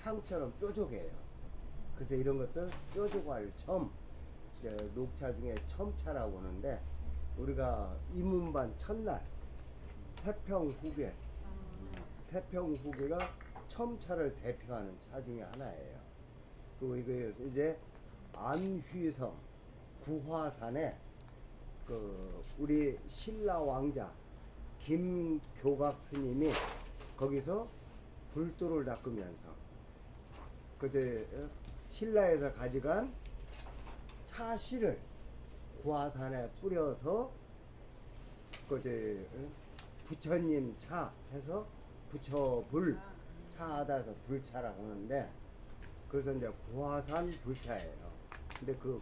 창처럼 뾰족해요. 그래서 이런 것들 뾰족할 첨, 이제 녹차 중에 첨차라고 하는데, 우리가 입문반 첫날 태평후계가 첨차를 대표하는 차 중에 하나예요. 그리고 이거 이제 안휘성 구화산에 그 우리 신라 왕자 김교각 스님이 거기서 불도를 닦으면서 그제 신라에서 가져간 차씨를 구화산에 뿌려서 그제 부처님 차 해서 부처불 차하다 해서 불차라고 하는데, 그래서 이제 구화산 불차예요. 근데 그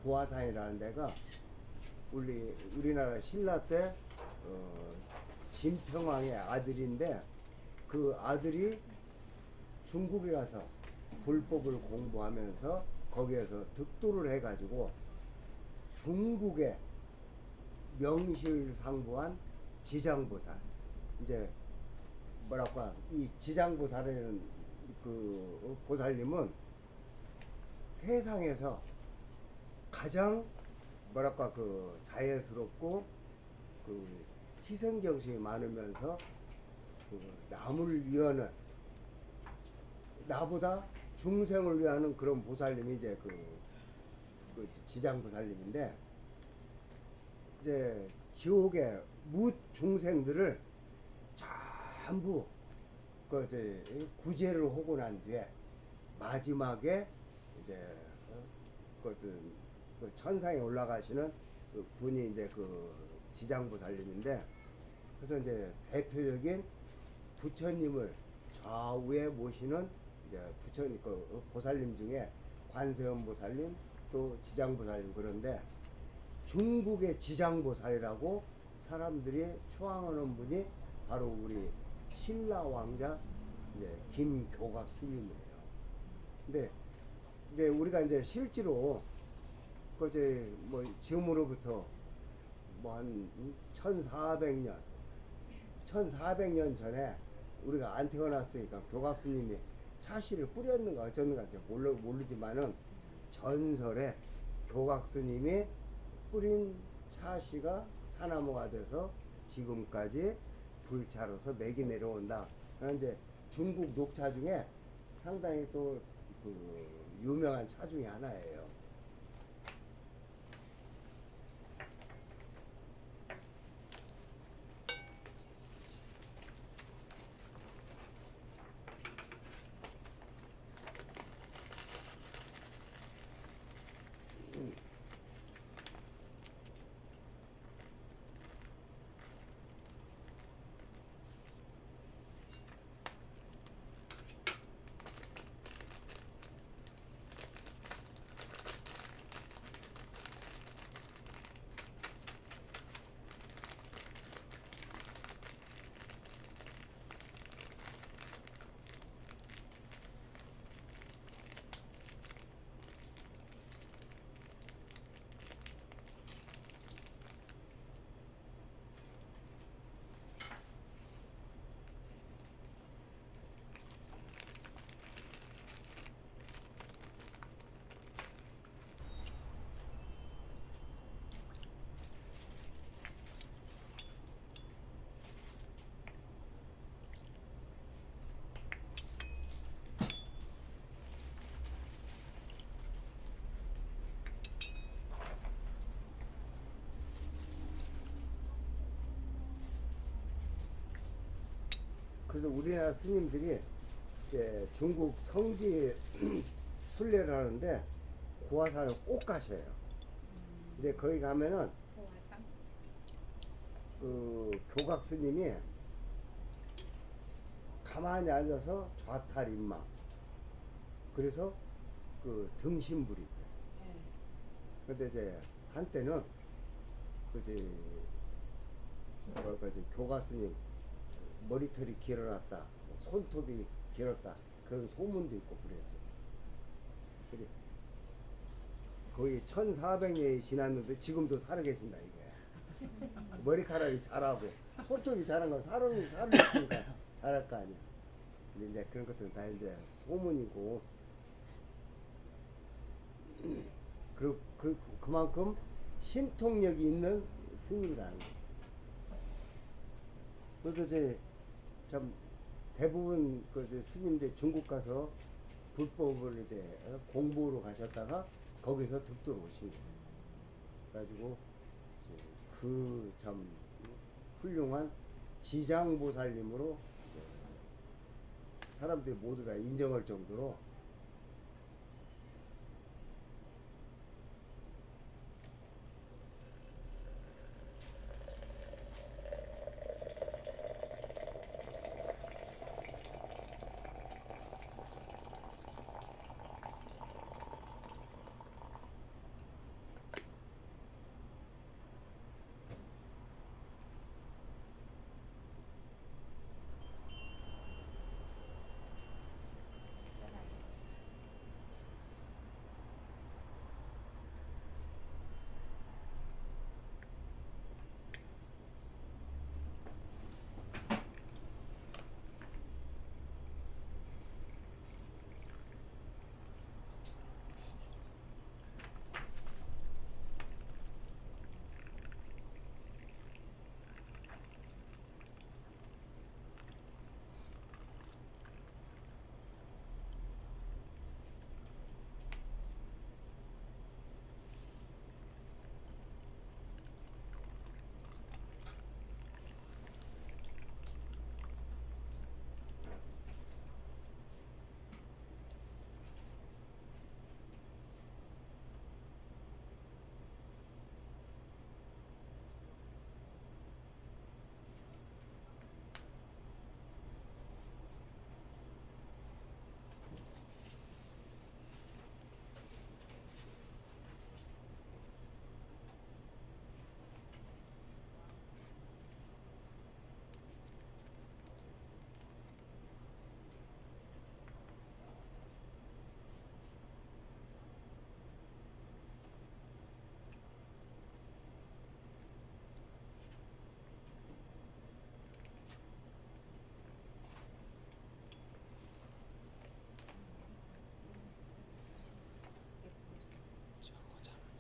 구화산이라는 데가 우리나라 신라 때 진평왕의 아들인데, 그 아들이 중국에 가서 불법을 공부하면서 거기에서 득도를 해가지고 중국에 명실상부한 지장보살, 이제 뭐랄까 이 지장보살이라는 그 보살님은 세상에서 가장 뭐랄까 그 자애스럽고 그 희생정신이 많으면서 그 남을 위하는, 나보다 중생을 위하는 그런 보살님이 이제 그 지장보살님인데, 이제 지옥의 뭇 중생들을 전부 그 이제 구제를 하고 난 뒤에 마지막에 이제 그 천상에 올라가시는 그 분이 이제 그 지장보살님인데, 그래서 이제 대표적인 부처님을 좌우에 모시는 이제 부처님 그 보살님 중에 관세음보살님 또 지장보살님, 그런데 중국의 지장보살이라고 사람들이 추앙하는 분이 바로 우리 신라 왕자 이제 김교각 스님이에요. 근데 이제 우리가 이제 실제로 그 이제 뭐 지금으로부터 뭐 한 1400년 전에 우리가 안 태어났으니까 교각 스님이 차씨를 뿌렸는가 어쩌는가 이제 모르지만은 전설에 교각 스님이 뿌린 차씨가 사나무가 돼서 지금까지 불차로서 맥이 내려온다. 이제 중국 녹차 중에 상당히 또 그 유명한 차 중에 하나예요. 그래서 우리나라 스님들이 이제 중국 성지 순례를 하는데 구화산을 꼭 가셔요. 근데 거기 가면은 그 교각 스님이 가만히 앉아서 좌탈인망, 그래서 그 등신불이 있대. 근데 이제 한때는 그지 뭐지 교각 스님 머리털이 길어놨다, 뭐 손톱이 길었다, 그런 소문도 있고 그랬었어. 근데 거의 1400년이 지났는데 지금도 살아계신다 이게. 머리카락이 자라고 손톱이 자란 건 사람이 살을 있으니까 자랄 거 아니야. 근데 이제 그런 것들은 다 이제 소문이고, 그만큼 신통력이 있는 스님이라는 거죠. 그래도 이제 참 대부분 그 이제 스님들 중국 가서 불법을 이제 공부로 가셨다가 거기서 득도로 오신 거예요. 그래가지고 그 참 훌륭한 지장보살님으로 사람들이 모두 다 인정할 정도로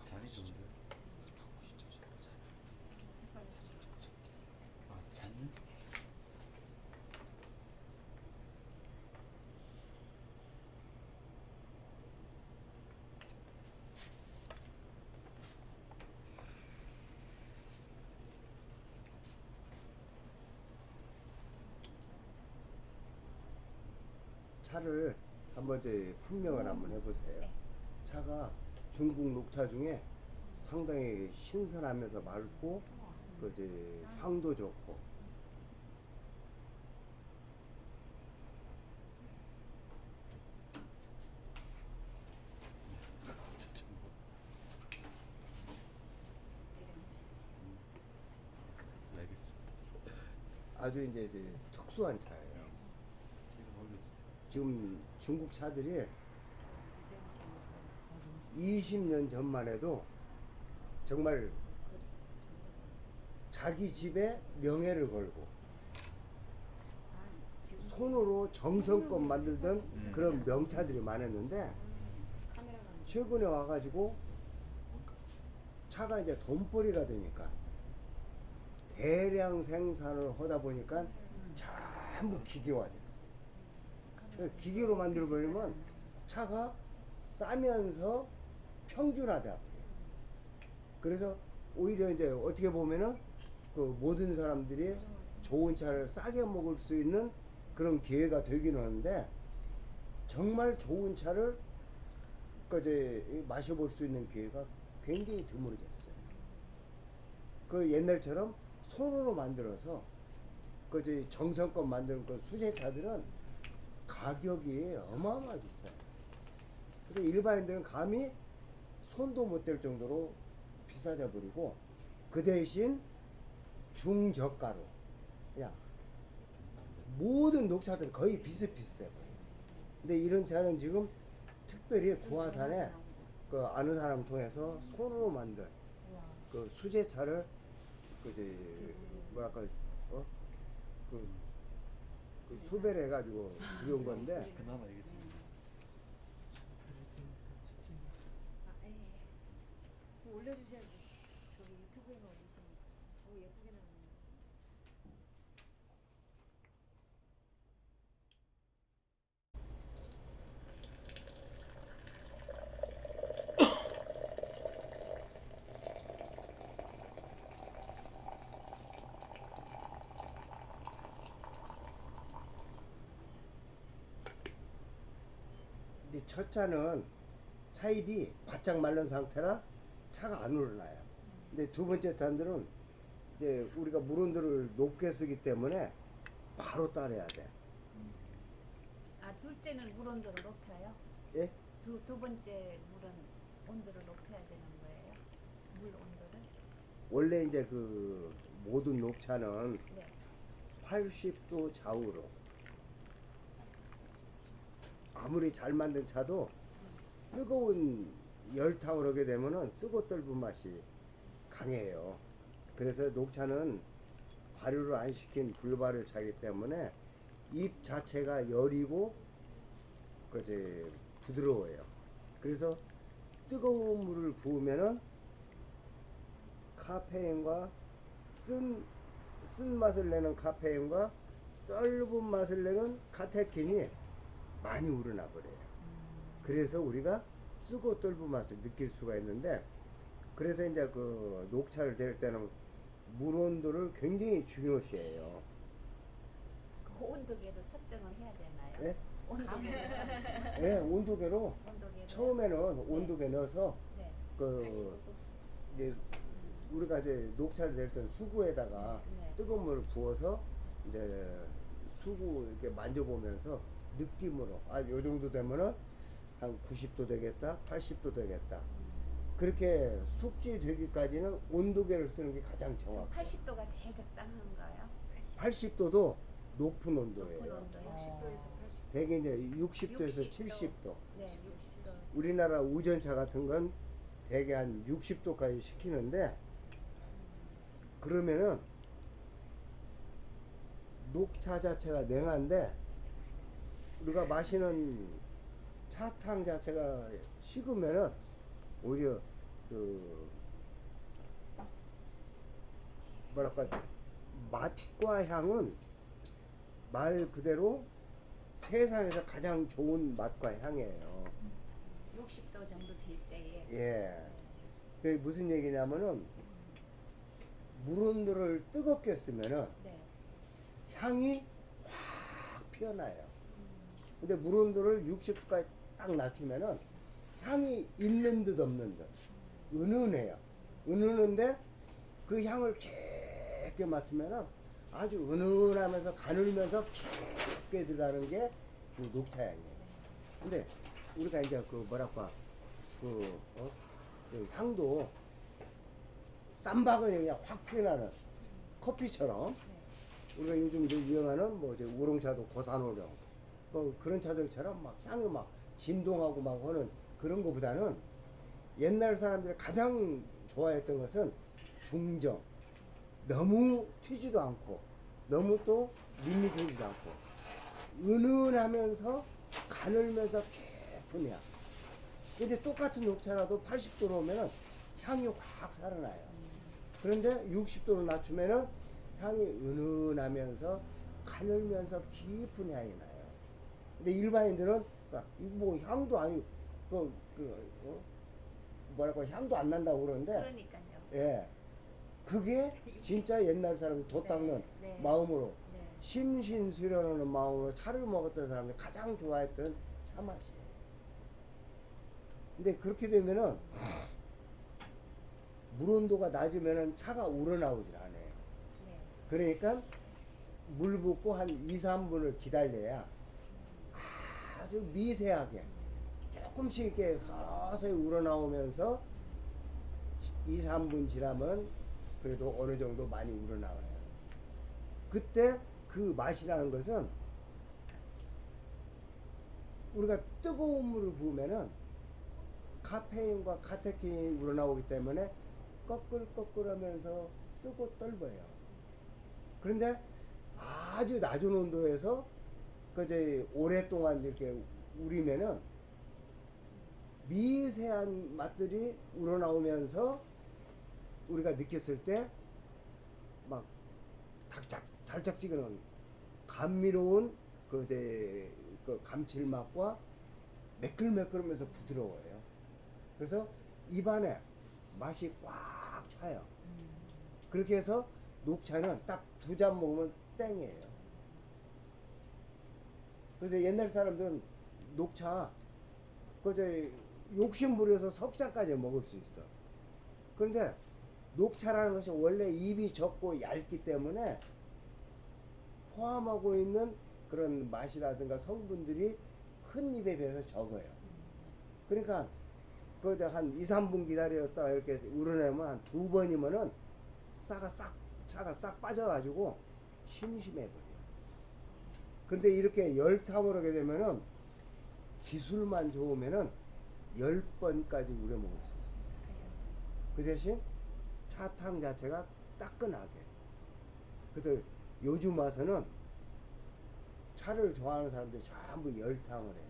자리 좋은데. 아, 잔? 차를 한번 이제 품명을 한번 해보세요. 네. 차가 중국 녹차 중에 상당히 신선하면서 맑고 그 이제 향도 좋고 알겠습니다. 아주 이제 특수한 차예요. 지금 올려주세요. 지금 중국 차들이 20년 전만 해도 정말 자기 집에 명예를 걸고 손으로 정성껏 만들던 그런 명차들이 많았는데 최근에 와가지고 차가 이제 돈벌이가 되니까 대량 생산을 하다 보니까 전부 기계화됐어요. 그래서 기계로 만들어 버리면 차가 싸면서 평준화돼 버려요. 그래서 오히려 이제 어떻게 보면은 그 모든 사람들이 좋은 차를 싸게 먹을 수 있는 그런 기회가 되기는 하는데 정말 좋은 차를 그 이제 마셔볼 수 있는 기회가 굉장히 드물어졌어요. 그 옛날처럼 손으로 만들어서 그 이제 정성껏 만든 그 수제차들은 가격이 어마어마하게 비싸요. 그래서 일반인들은 감히 손도 못 댈 정도로 비싸져 버리고 그 대신 중저가로 그냥 모든 녹차들이 거의 비슷비슷해 보여요. 근데 이런 차는 지금 특별히 구화산에 그 아는 사람 통해서 손으로 만든 그 수제차를 그 이제 뭐랄까 그 그 수배를 해가지고 들여온 건데 그나마 이게 좀 아, 예. 그거 올려주셔야지. 저기 유튜브에만 올리시면. 오, 예쁘게 나오네요. 이제 첫 차는 차입이 바짝 마른 상태라 차가 안 우러나요. 근데 두 번째 탄들은 이제 우리가 물 온도를 높게 쓰기 때문에 바로 따라야 돼. 아, 둘째는 물 온도를 높여요? 예? 두 번째 물은 온도를 높여야 되는 거예요? 물 온도를? 원래 이제 그 모든 녹차는 네. 80도 좌우로 아무리 잘 만든 차도 뜨거운 열탕을 하게 되면은 쓰고 떫은 맛이 강해요. 그래서 녹차는 발효를 안 시킨 불발효 차이기 때문에 잎 자체가 여리고 그제 부드러워요. 그래서 뜨거운 물을 부으면은 카페인과 쓴 맛을 내는 카페인과 떫은 맛을 내는 카테킨이 많이 우러나 버려요. 그래서 우리가 쓰고 떫은 맛을 느낄 수가 있는데, 그래서 이제 그 녹차를 댈 때는 물 온도를 굉장히 중요시해요. 그 온도계로 측정을 해야 되나요? 예? 온도계로 측정. 예, 온도계로 온도계로. 처음에는 온도계 넣어서 네. 그 80도. 이제 우리가 이제 녹차를 낼 때는 수구에다가 네. 뜨거운 물을 부어서 이제 수구 이렇게 만져보면서 느낌으로 요 정도 되면은 한 90도 되겠다, 80도 되겠다. 그렇게 숙지되기까지는 온도계를 쓰는 게 가장 정확해요. 80도가 제일 적당한가요? 80도도 높은 온도예요. 높은 온도요? 60도에서 80도. 대개 이제 60도에서 60도. 70도. 네, 60도. 우리나라 우전차 같은 건 대개 한 60도까지 시키는데, 그러면은 녹차 자체가 냉한데 우리가 마시는 차탕 자체가 식으면은 오히려 그 뭐랄까 맛과 향은 말 그대로 세상에서 가장 좋은 맛과 향이에요. 60도 정도 될 때에. 예. 그게 무슨 얘기냐면은 물 온도를 뜨겁게 쓰면은 네. 향이 확 피어나요. 근데 물 온도를 60도까지 딱 낮추면은 향이 있는 듯 없는 듯 은은해요. 은은한데 그 향을 깊게 맡으면은 아주 은은하면서 가늘면서 깊게 들어가는 게 그 녹차 향이에요. 근데 우리가 이제 그 뭐랄까 그 향도 쌈박은 그냥 확 피어나는 커피처럼 우리가 요즘 이제 유행하는 뭐 이제 우롱차도 고산오령 뭐 그런 차들처럼 막 향이 막 진동하고 막 하는 그런 거보다는 옛날 사람들이 가장 좋아했던 것은 중정, 너무 튀지도 않고 너무 또 밋밋해지도 않고 은은하면서 가늘면서 깊은 향. 근데 똑같은 녹차라도 80도로 오면은 향이 확 살아나요. 그런데 60도로 낮추면은 향이 은은하면서 가늘면서 깊은 향이 나요. 근데 일반인들은 뭐 향도 아니고 뭐랄까 향도 안 난다고 그러는데, 그러니까요. 예, 그게 진짜 옛날 사람이 돛 닦는 네. 마음으로 네. 심신수련하는 마음으로 차를 먹었던 사람들이 가장 좋아했던 차 맛이에요. 근데 그렇게 되면은 물 온도가 낮으면은 차가 우러나오질 않아요. 네. 그러니까 물 붓고 한 2, 3분을 기다려야 아주 미세하게 조금씩 이렇게 서서히 우러나오면서 2, 3분 지나면 그래도 어느 정도 많이 우러나와요. 그때 그 맛이라는 것은 우리가 뜨거운 물을 부으면은 카페인과 카테킨이 우러나오기 때문에 꺼끌꺼끌 하면서 쓰고 떫어요. 그런데 아주 낮은 온도에서 그저 오랫동안 이렇게 우리면은 미세한 맛들이 우러나오면서 우리가 느꼈을 때 막 달짝지근한 감미로운 그 감칠맛과 매끌매끌하면서 부드러워요. 그래서 입안에 맛이 꽉 차요. 그렇게 해서 녹차는 딱 2잔 먹으면 땡이에요. 그래서 옛날 사람들은 녹차 그저 욕심 부려서 석잔까지 먹을 수 있어. 그런데 녹차라는 것이 원래 입이 적고 얇기 때문에 포함하고 있는 그런 맛이라든가 성분들이 큰 입에 비해서 적어요. 그러니까 그저 한 2, 3분 기다렸다가 이렇게 우러내면 한 2번이면은 차가 싹 빠져가지고 심심해버려. 근데 이렇게 열탕을 하게 되면은 기술만 좋으면은 10번까지 우려 먹을 수 있어요. 그 대신 차탕 자체가 따끈하게. 그래서 요즘 와서는 차를 좋아하는 사람들이 전부 열탕을 해요.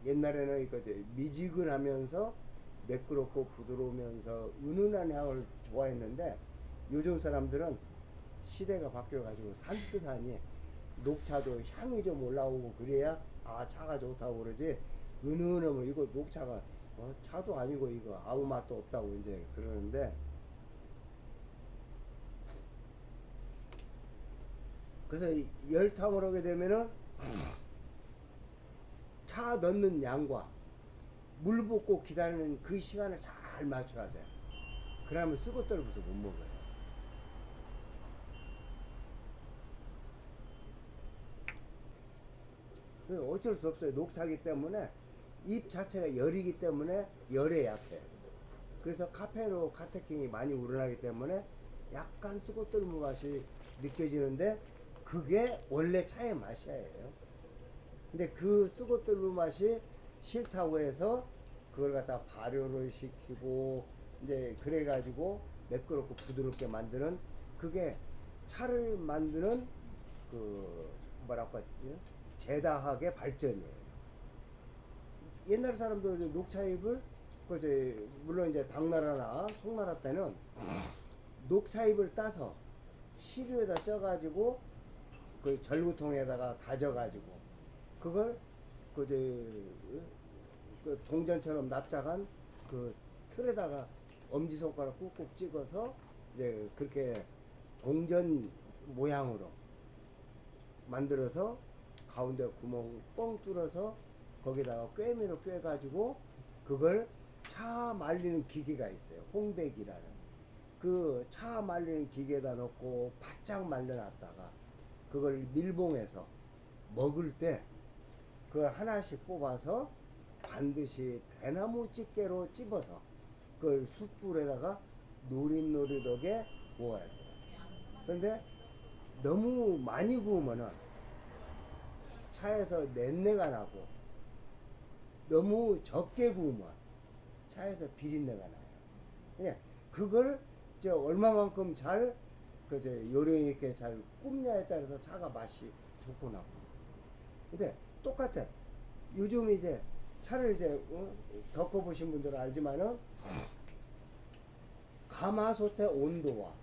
옛날에는 이제 미지근하면서 매끄럽고 부드러우면서 은은한 향을 좋아했는데 요즘 사람들은 시대가 바뀌어가지고 산뜻하니 녹차도 향이 좀 올라오고 그래야 아 차가 좋다고 그러지 은은하면 이거 녹차가 차도 아니고 이거 아무 맛도 없다고 이제 그러는데 그래서 열탕을 하게 되면은 차 넣는 양과 물 붓고 기다리는 그 시간을 잘 맞춰야 돼. 그러면 쓰고 떨어져서 못 먹어요. 어쩔 수 없어요. 녹차기 때문에 잎 자체가 열이기 때문에 열에 약해. 그래서 카페인하고 카테킨이 많이 우러나기 때문에 약간 쓰고떨무 맛이 느껴지는데 그게 원래 차의 맛이에요. 근데 그 쓰고떨무 맛이 싫다고 해서 그걸 갖다 발효를 시키고 이제 그래가지고 매끄럽고 부드럽게 만드는 그게 차를 만드는 그 뭐랄까 제다하게 발전이에요. 옛날 사람들 녹차잎을 물론 이제 당나라나 송나라 때는 녹차잎을 따서 시루에다 쪄가지고 그 절구통에다가 다져가지고 그걸 그 동전처럼 납작한 그 틀에다가 엄지손가락 꾹꾹 찍어서 이제 그렇게 동전 모양으로 만들어서 가운데 구멍 뻥 뚫어서 거기다가 꿰매로 꿰가지고 그걸 차 말리는 기계가 있어요. 홍백이라는 그 차 말리는 기계에다 넣고 바짝 말려놨다가 그걸 밀봉해서 먹을 때 그걸 하나씩 뽑아서 반드시 대나무 집게로 찝어서 그걸 숯불에다가 노릇노릇하게 구워야 돼요. 그런데 너무 많이 구우면은 차에서 냄새가 나고 너무 적게 구우면 차에서 비린내가 나요. 그냥 그걸 얼마만큼 잘 요령 있게 잘 굽냐에 따라서 차가 맛이 좋고 나쁘고. 근데 똑같아. 요즘 이제 차를 이제 겪어보신 분들은 알지만은 가마솥의 온도와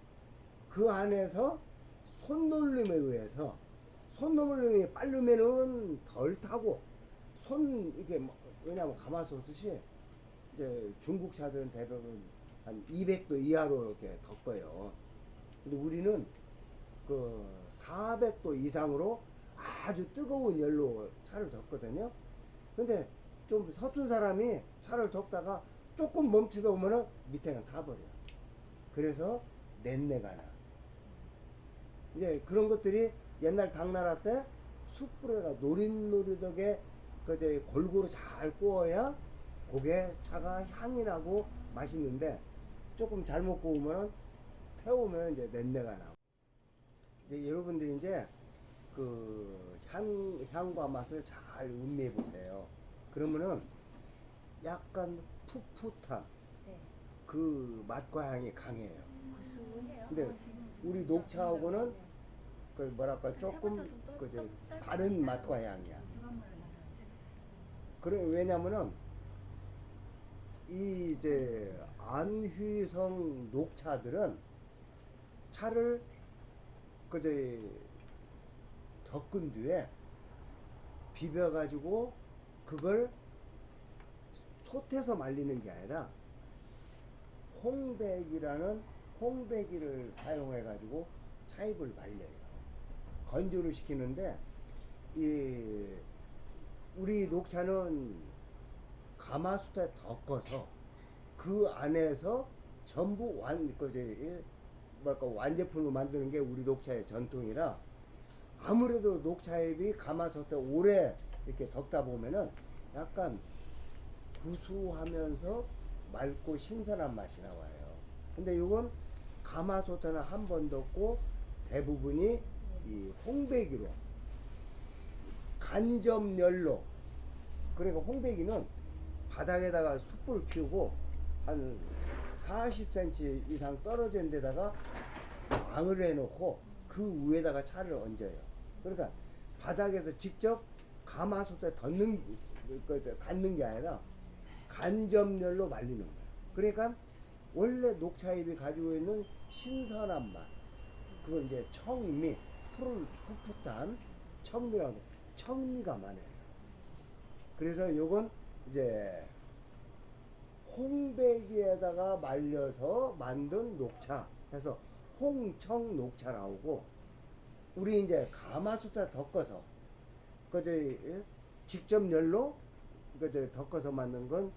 그 안에서 손놀림에 의해서 손놀림이 빠르면은 덜 타고 이게 왜냐면 가마솥이 이제 중국 차들은 대부분 한 200도 이하로 이렇게 덮어요. 근데 우리는 그 400도 이상으로 아주 뜨거운 열로 차를 덮거든요. 근데 좀 서툰 사람이 차를 덮다가 조금 멈추다 보면은 밑에는 타버려. 그래서 냄새가 나. 이제 그런 것들이 옛날 당나라 때 숯불에다 노릇노릇하게 골고루 잘 구워야 그게 차가 향이 나고 맛있는데 조금 잘못 구우면은 태우면 이제 냄새가 나고. 이제 여러분들이 이제 그 향과 맛을 잘 음미해 보세요. 그러면은 약간 풋풋한 네. 그 맛과 향이 강해요. 구수해요. 근데 우리 녹차하고는 그 뭐랄까 조금 세번째 좀 그저 떨 다른 맛과 향이야. 그건 몰라요. 그래 왜냐면은 이 이제 안휘성 녹차들은 차를 그저 덮은 뒤에 비벼가지고 그걸 솥에서 말리는 게 아니라 홍배기라는 홍배기를 사용해가지고 차잎을 말려요. 건조를 시키는데 이 우리 녹차는 가마솥에 덮어서 그 안에서 전부 뭐랄까 완제품을 만드는 게 우리 녹차의 전통이라 아무래도 녹차잎이 가마솥에 오래 이렇게 덮다 보면은 약간 구수하면서 맑고 신선한 맛이 나와요. 근데 이건 가마솥에는 한 번 덮고 대부분이 이 홍배기로 간접열로 그러니까 홍배기는 바닥에다가 숯불 피우고 한 40cm 이상 떨어진 데다가 왕을 해놓고 그 위에다가 차를 얹어요. 그러니까 바닥에서 직접 가마솥에 닿는 게 아니라 간접열로 말리는 거예요. 그러니까 원래 녹차잎이 가지고 있는 신선한 맛, 그건 이제 청미, 풋풋한 청미라고 해요. 청미가 많아요. 그래서 요건 이제 홍배기에다가 말려서 만든 녹차 해서 홍청 녹차 나오고, 우리 이제 가마솥에 덮어서 그저 직접 열로 그저 덮어서 만든 건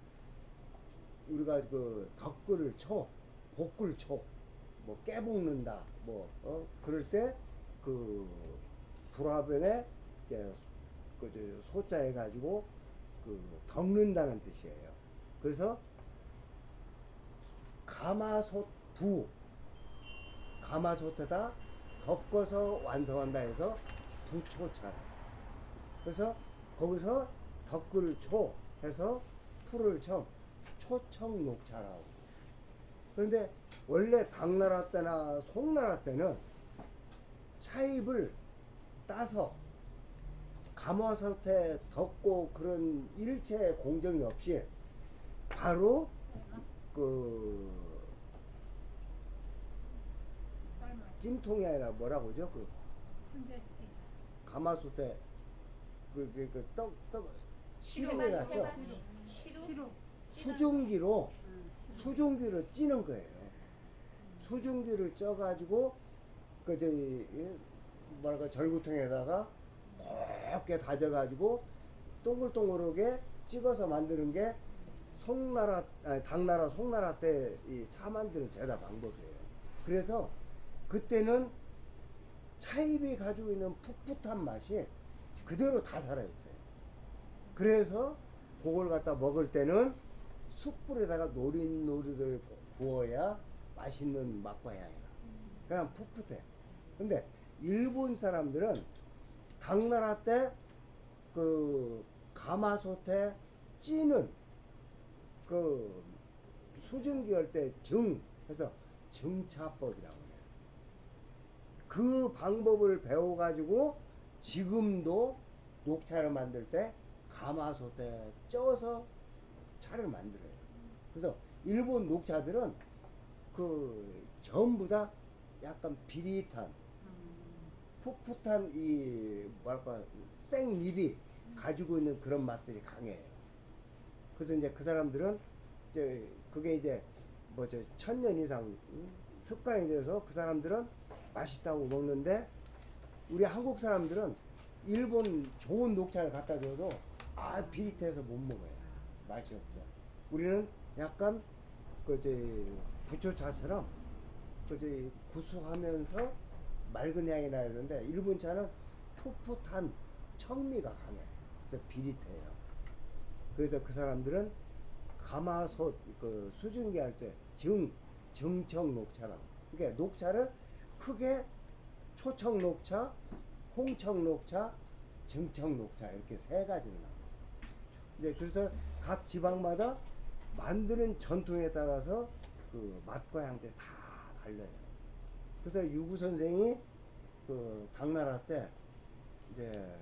우리가 그 덕굴 초, 볶을 초, 뭐 깨볶는다, 뭐 그럴 때 그 불화변에 그 소자 해가지고 그 덮는다는 뜻이에요. 그래서 가마솥에다 덮어서 완성한다 해서 부초차라. 그래서 거기서 덕굴 초 해서 풀을 청 초청 녹차라고. 그런데 원래 당나라 때나 송나라 때는 차잎을 따서 가마솥에 덮고 그런 일체 공정이 없이 바로 그 찜통이 아니라 뭐라고 그러죠? 그 가마솥에 떡 시루에 갔죠? 수증기로 찌는 거예요. 수증기를 쪄가지고 뭐랄까 절구통에다가 곱게 다져가지고 동글동글하게 찍어서 만드는 게 당나라 송나라 때 이 차 만드는 제다 방법이에요. 그래서 그때는 차잎이 가지고 있는 풋풋한 맛이 그대로 다 살아있어요. 그래서 그걸 갖다 먹을 때는 숯불에다가 노릇노릇하게 구워야 맛있는 맛과 향이 나. 그냥 풋풋해. 근데 일본 사람들은 당나라 때 그 가마솥에 찌는 그 수증기 할 때 해서 증차법이라고 해요. 그 방법을 배워가지고 지금도 녹차를 만들 때 가마솥에 쪄서 차를 만들어요. 그래서 일본 녹차들은 그 전부 다 약간 비릿한 풋풋한 이 뭐랄까 생잎이 가지고 있는 그런 맛들이 강해요. 그래서 이제 그 사람들은 이제 그게 이제 뭐 저 1000년 이상 습관이 돼서 그 사람들은 맛있다고 먹는데, 우리 한국 사람들은 일본 좋은 녹차를 갖다 줘도 비릿해서 못 먹어요. 맛이 없어. 우리는 약간 부초차처럼 구수하면서 맑은 향이 나야 되는데, 일본 차는 풋풋한 청미가 강해. 그래서 비릿해요. 그래서 그 사람들은 가마솥 수증기 할 때 증청 녹차라고. 그러니까 녹차를 크게 초청 녹차, 홍청 녹차, 증청 녹차 이렇게 세 가지로 나눠요. 이제 그래서 각 지방마다 만드는 전통에 따라서 그 맛과 향들이 다 달라요. 그래서 유구 선생이 그 당나라 때 이제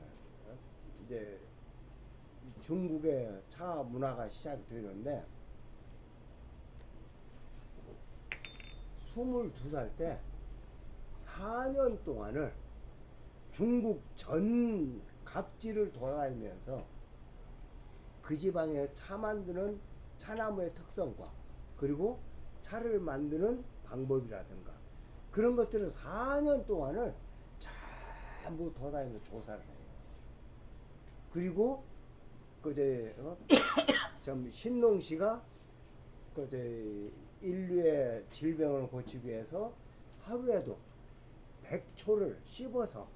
이제 이 중국의 차 문화가 시작이 되는데 22살 때 4년 동안을 중국 전 각지를 돌아다니면서 그 지방에 차 만드는 차나무의 특성과 그리고 차를 만드는 방법이라든가 그런 것들을 4년 동안을 전부 돌아다니면서 조사를 해요. 그리고 그제 좀 신농씨가 그제 인류의 질병을 고치기 위해서 하루에도 100초를 씹어서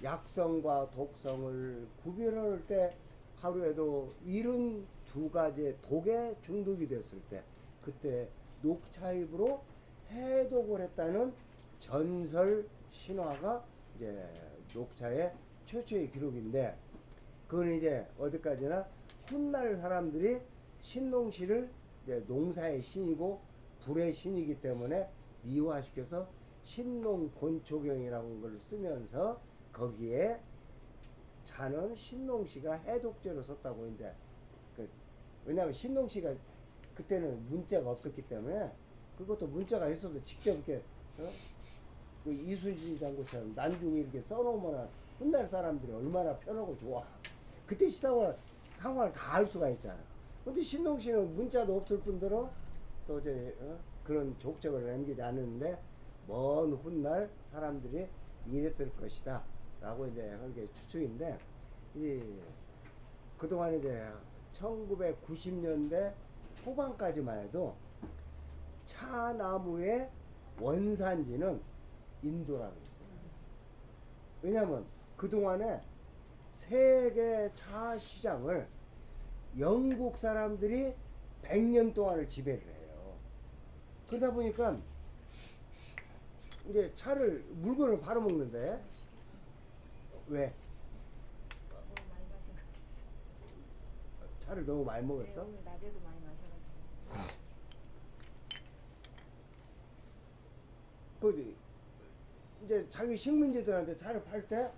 약성과 독성을 구별할 때 하루에도 72가지의 독에 중독이 됐을 때 그때 녹차잎으로 해독을 했다는 전설 신화가 이제 녹차의 최초의 기록인데 그건 이제 어디까지나 훗날 사람들이 신농시를 이제 농사의 신이고 불의 신이기 때문에 미화시켜서 신농본초경이라는 걸 쓰면서 거기에 차는 신농시가 해독제로 썼다고 이제 왜냐하면 신농시가 그때는 문자가 없었기 때문에 그것도 문자가 있어도 직접 이렇게 그 이순신 장군처럼 난중에 이렇게 써놓으면 훗날 사람들이 얼마나 편하고 좋아. 그때 상황을 다 알 수가 있잖아. 근데 신농시는 문자도 없을 뿐더러 또 이제 그런 족적을 남기지 않는데 먼 훗날 사람들이 이랬을 것이다 라고 이제 한 게 추측인데 그동안 이제 1990년대 초반까지만 해도 차나무의 원산지는 인도라고 있어요. 왜냐하면 그동안에 세계 차 시장을 영국 사람들이 100년 동안을 지배를 해요. 그러다 보니까 이제 물건을 바로 먹는데 왜? 너무 많이 마신 것 같아서. 차를 너무 많이 네, 먹었어? 오늘 낮에도 많이 마셔가지고. 그 이제 자기 식민지들한테 차를 팔 때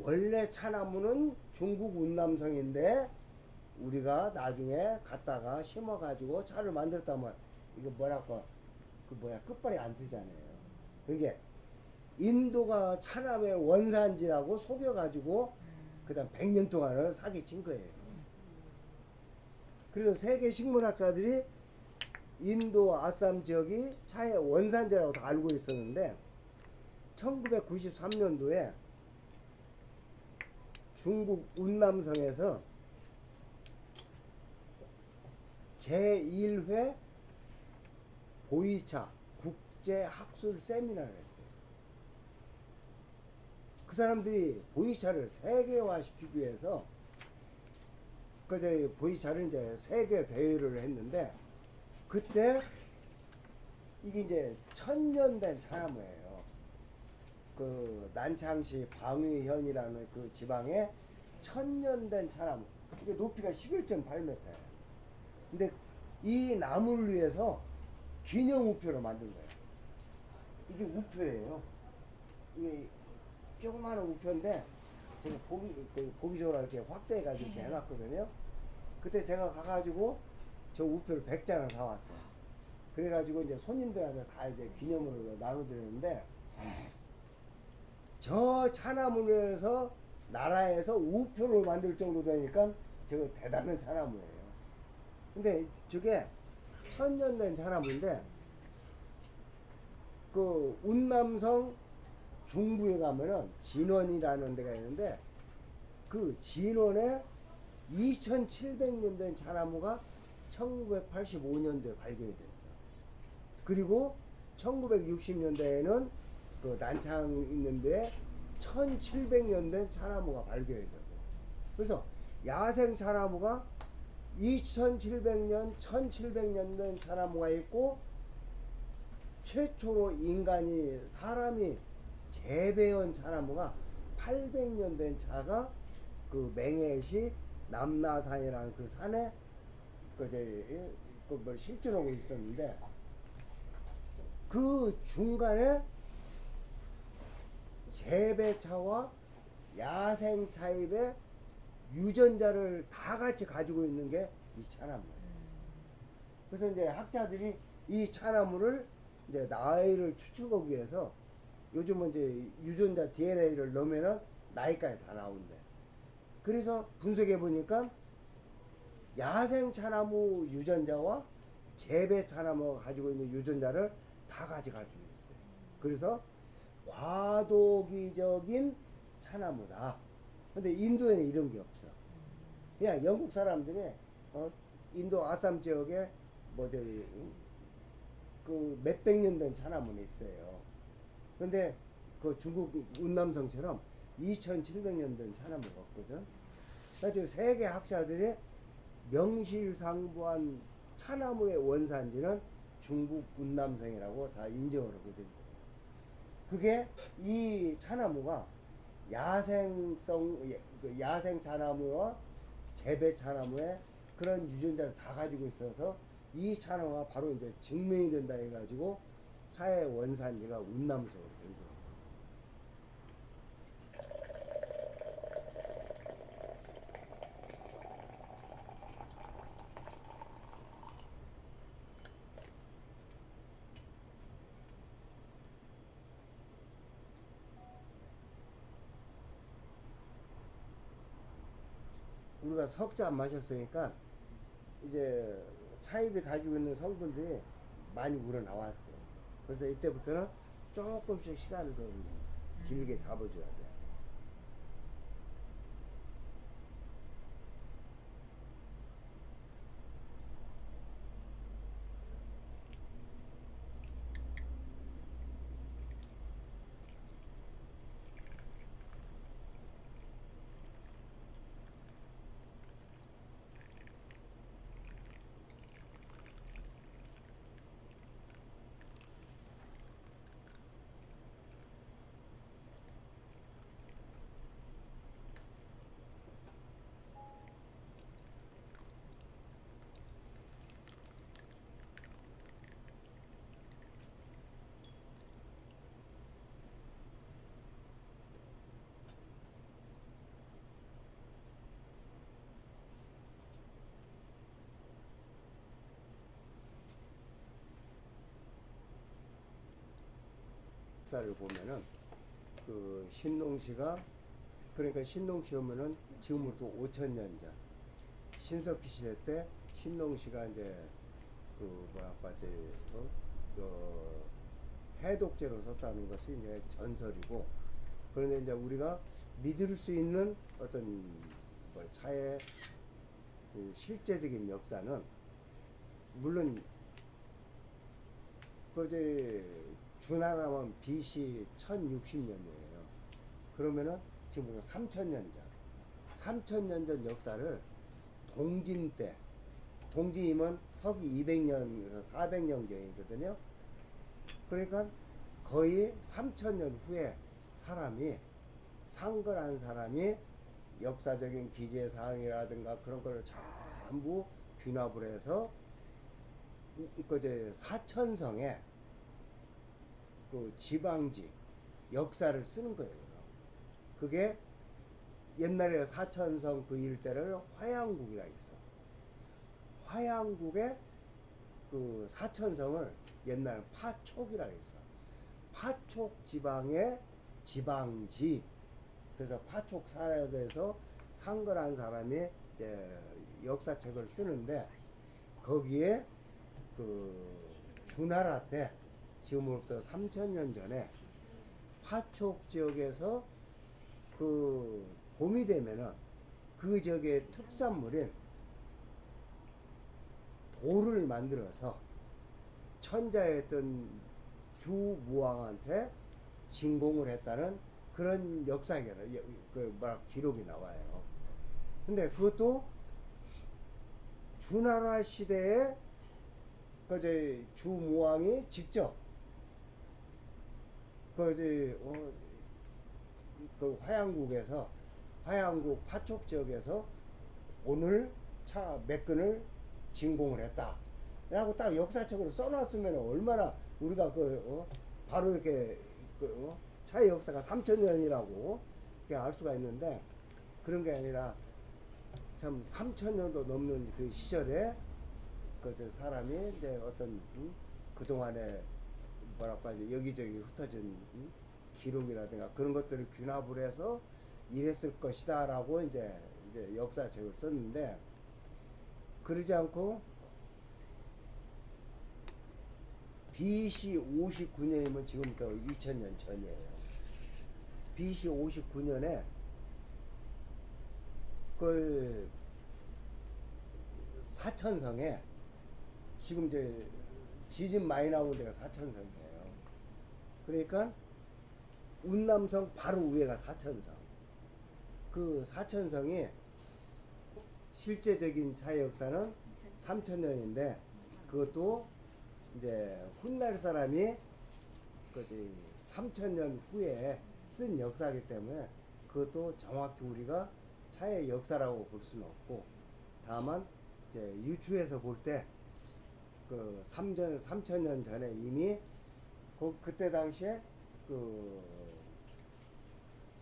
원래 차나무는 중국 운남성인데 우리가 나중에 갖다가 심어가지고 차를 만들었다면 이거 뭐랄까 끝발이 안 쓰잖아요. 그게 인도가 차나무의 원산지라고 속여가지고 그다음 100년 동안을 사기친 거예요. 그래서 세계 식문학자들이 인도 아쌈 지역이 차의 원산지라고 다 알고 있었는데 1993년도에 중국 운남성에서 제1회 보이차 국제학술 세미나를 했어요. 그 사람들이 보이차를 세계화시키기 위해서 그제 보이차를 이제 세계 대회를 했는데 그때 이게 이제 1000년 된 차나무예요. 그 난창시 방위현이라는 그 지방에 1000년 된 차나무. 이게 높이가 11.8m예요. 근데 이 나무를 위해서 기념 우표를 만든 거예요. 이게 우표예요. 이게 조그마한 우표인데 제가 보기 좋으라 이렇게 확대해가지고 이렇게 해놨거든요. 그때 제가 가가지고 저 우표를 100장을 사왔어요. 그래가지고 이제 손님들한테 다 이제 기념으로 나눠드렸는데 저 차나무에서 나라에서 우표를 만들 정도 되니까 저거 대단한 차나무예요. 근데 저게 1000년 된 차나무인데 그 운남성 중부에 가면은 진원이라는 데가 있는데 그 진원에 2700년 된 차나무가 1985년도에 발견이 됐어. 그리고 1960년대에는 그 난창 있는데 1700년 된 차나무가 발견이 되고 그래서 야생 차나무가 2700년, 1700년 된 차나무가 있고 최초로 사람이 재배한 차나무가 800년 된 차가 그 맹해시 남나산이라는 그 산에 그 실존하고 있었는데 그 중간에 재배차와 야생차입의 유전자를 다 같이 가지고 있는 게 이 차나무예요. 그래서 이제 학자들이 이 차나무를 이제 나이를 추측하기 위해서 요즘은 이제 유전자 DNA를 넣으면은 나이까지 다 나온대. 그래서 분석해 보니까 야생 차나무 유전자와 재배 차나무가 가지고 있는 유전자를 다 가지고 있어요. 그래서 과도기적인 차나무다. 근데 인도에는 이런 게 없어. 그냥 영국 사람들이 인도 아삼 지역에 뭐 저기 그 몇백 년 된 차나무는 있어요. 근데 그 중국 운남성처럼 2700년 된 차나무가 없거든. 그래서 세계 학자들이 명실상부한 차나무의 원산지는 중국 운남성이라고 다 인정을 하거든요. 그게 이 차나무가 야생 차나무와 재배 차나무의 그런 유전자를 다 가지고 있어서 이 차나무가 바로 이제 증명이 된다 해가지고 차의 원산지가 운남성으로 된 거예요. 우리가 석주 안 마셨으니까 이제 차입이 가지고 있는 성분들이 많이 우러나왔어요. 그래서 이때부터는 조금씩 시간을 더 길게 잡아줘야 돼. 역사를 보면은 그 신농시가 그러니까 신농시 오면은 지금으로부터 5000년 전 신석기 시대 때 신농시가 이제 그 뭐랄까 이제 그 해독제로 썼다는 것이 이제 전설이고, 그런데 이제 우리가 믿을 수 있는 어떤 뭐 차의 그 실제적인 역사는 물론 그 이제 준하나만 BC 1060년이에요. 그러면은 지금 3000년 전, 3000년 전 역사를 동진 때, 동진이면 서기 200년에서 400년 경이거든요. 그러니까 거의 3000년 후에 사람이 상거한 사람이 역사적인 기재 사항이라든가 그런 걸 전부 귀납을 해서 그 이제 사천성에 그 지방지 역사를 쓰는 거예요. 그게 옛날에 사천성 그 일대를 화양국이라 있어. 화양국의 그 사천성을 옛날 파촉이라 했어. 파촉 지방의 지방지. 그래서 파촉 사례에 대해서 상거한 사람이 이제 역사책을 쓰는데, 거기에 그 주나라 때 지금으로부터 3000년 전에 파촉 지역에서 그 봄이 되면은 그 지역의 특산물인 돌을 만들어서 천자였던 주무왕한테 진공을 했다는 그런 역사가 그 기록이 나와요. 근데 그것도 주나라 시대에 그 이제 주무왕이 직접 그 이제 그 화양국에서 화양국 파촉 지역에서 오늘 차 몇 근을 진공을 했다. 라고 딱 역사책으로 써놨으면 얼마나 우리가 바로 이렇게 차의 역사가 3,000년이라고 이렇게 알 수가 있는데, 그런 게 아니라 참 3,000년도 넘는 그 시절에 그 사람이 이제 어떤 그동안에 뭐랄까 이제 여기저기 흩어진 기록이라든가 그런 것들을 귀납을 해서 이랬을 것이다라고 이제 역사책을 썼는데, 그러지 않고 BC 59년이면 지금부터 2000년 전이에요. BC 59년에 그 사천성에, 지금 이제 지진 많이 나오는 데가 사천성이에요. 그러니까 운남성 바로 위에가 사천성. 그 사천성이 실제적인 차의 역사는 3,000년인데, 그것도 이제 훗날 사람이 그 3,000년 후에 쓴 역사이기 때문에 그것도 정확히 우리가 차의 역사라고 볼 수는 없고, 다만 이제 유추해서 볼 때 그 3,000년 전에 이미 그때 당시에 그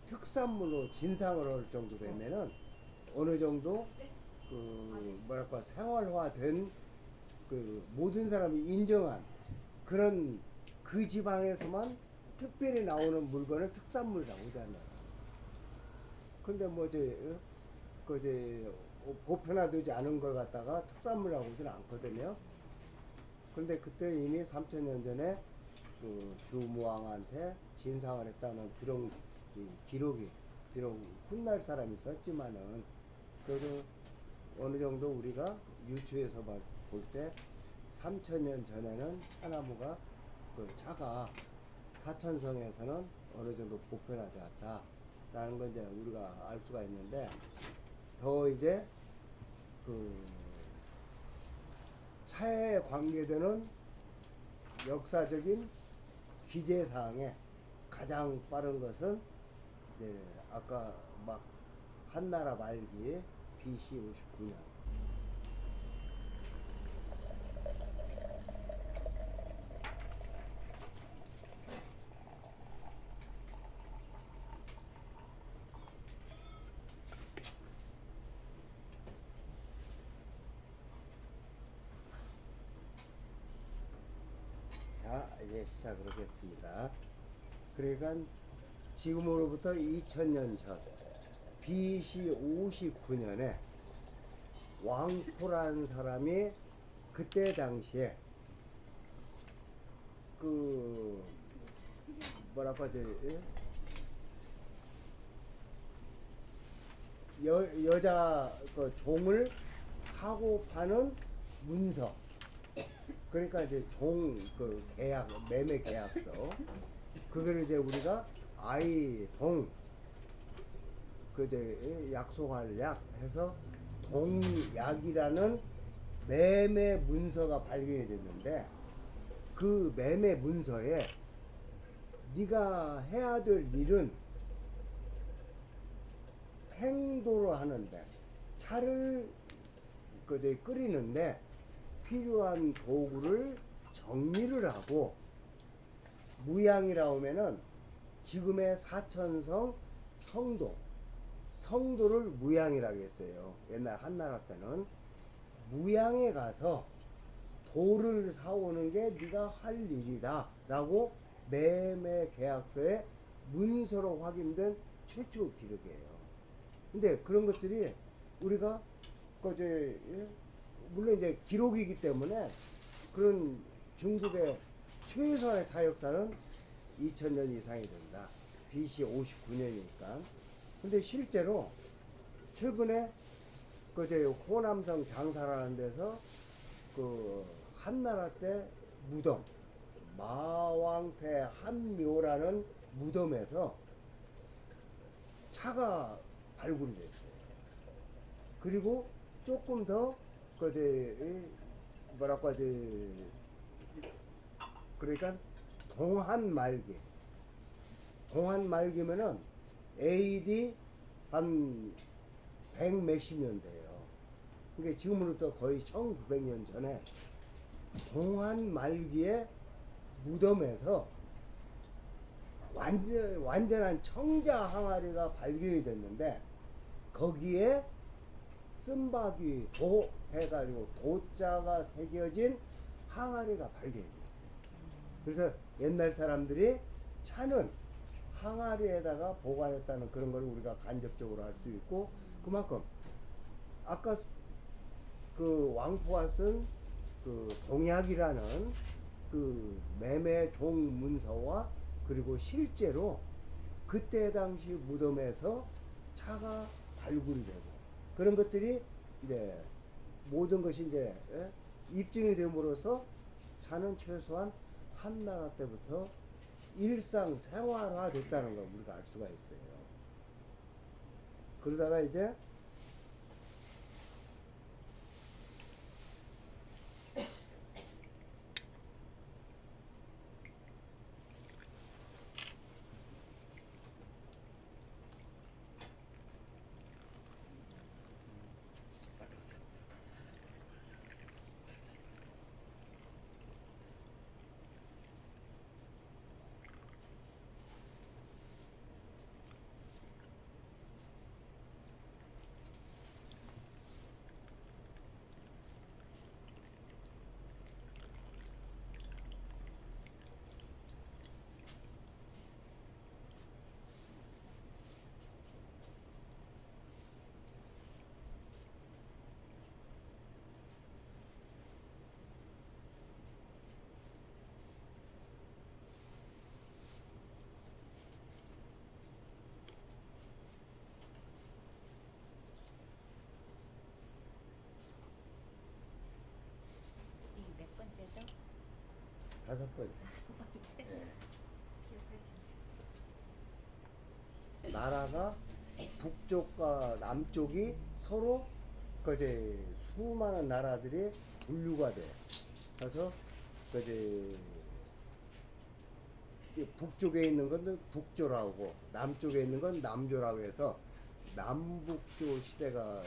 특산물로 진상을 할 정도 되면은 어느 정도 그 뭐랄까 생활화된 그 모든 사람이 인정한 그런 그 지방에서만 특별히 나오는 물건을 특산물이라고 하잖아요. 근데 뭐 이제 보편화되지 않은 걸 갖다가 특산물이라고 하지는 않거든요. 근데 그때 이미 3,000년 전에 그 주무왕한테 진상을 했다는 그런 기록이, 비록 훗날 사람이 썼지만은 그래도 어느 정도 우리가 유추해서 볼 때 3,000년 전에는 차나무가 그 차가 사천성에서는 어느 정도 보편화되었다라는 건 이제 우리가 알 수가 있는데, 더 이제 그 차에 관계되는 역사적인 기재사항에 가장 빠른 것은 이제 아까 막 한나라 말기 BC 59년. 자, 이제 시작을 하겠습니다. 그러니까 지금으로부터 2000년 전 BC 59년에 왕포라는 사람이 그때 당시에 그 뭐랄까 여자 그 종을 사고 파는 문서, 그러니까 이제 종 그 계약, 매매 계약서, 그걸 이제 우리가 아이동 그 이제 약속할 약 해서 동약이라는 매매 문서가 발견이 됐는데, 그 매매 문서에 네가 해야 될 일은 팽도로 하는데, 차를 그 이제 끓이는데 필요한 도구를 정리를 하고, 무양이라고 하면은 지금의 사천성 성도를 무양이라고 했어요. 옛날 한나라 때는 무양에 가서 돌을 사오는 게 네가 할 일이다 라고 매매 계약서에 문서로 확인된 최초 기록이에요. 근데 그런 것들이 우리가 물론 이제 기록이기 때문에 그런 중국의 최소한의 차역사는 2000년 이상이 된다. BC 59년이니까. 근데 실제로 최근에 호남성 장사라는 데서 그 한나라 때 무덤, 마왕태 한묘라는 무덤에서 차가 발굴이 됐어요. 그리고 조금 더 그러니까 동한 말기면은 AD 한 100 몇십 년대예요. 그러니까 지금으로부터 거의 1900년 전에 동한 말기의 무덤에서 완전한 청자 항아리가 발견이 됐는데 거기에 쓴바귀 도 해가지고 도자가 새겨진 항아리가 발견이 됐어요. 그래서 옛날 사람들이 차는 항아리에다가 보관했다는 그런 걸 우리가 간접적으로 알 수 있고, 그만큼 아까 그 왕포가 쓴 그 동약이라는 그 매매 종 문서와 그리고 실제로 그때 당시 무덤에서 차가 발굴이 되고 그런 것들이 이제 모든 것이 이제 입증이 됨으로써 차는 최소한 한나라 때부터 일상 생활화 됐다는 걸 우리가 알 수가 있어요. 그러다가 이제 닦았어. 이게 몇 번째죠? 5번째. 5번째. 예. 기억할 수 있는. 나라가 북쪽과 남쪽이 서로 그제 수많은 나라들이 분류가 돼. 그래서 그제 북쪽에 있는 건 북조라고, 남쪽에 있는 건 남조라고 해서 남북조 시대가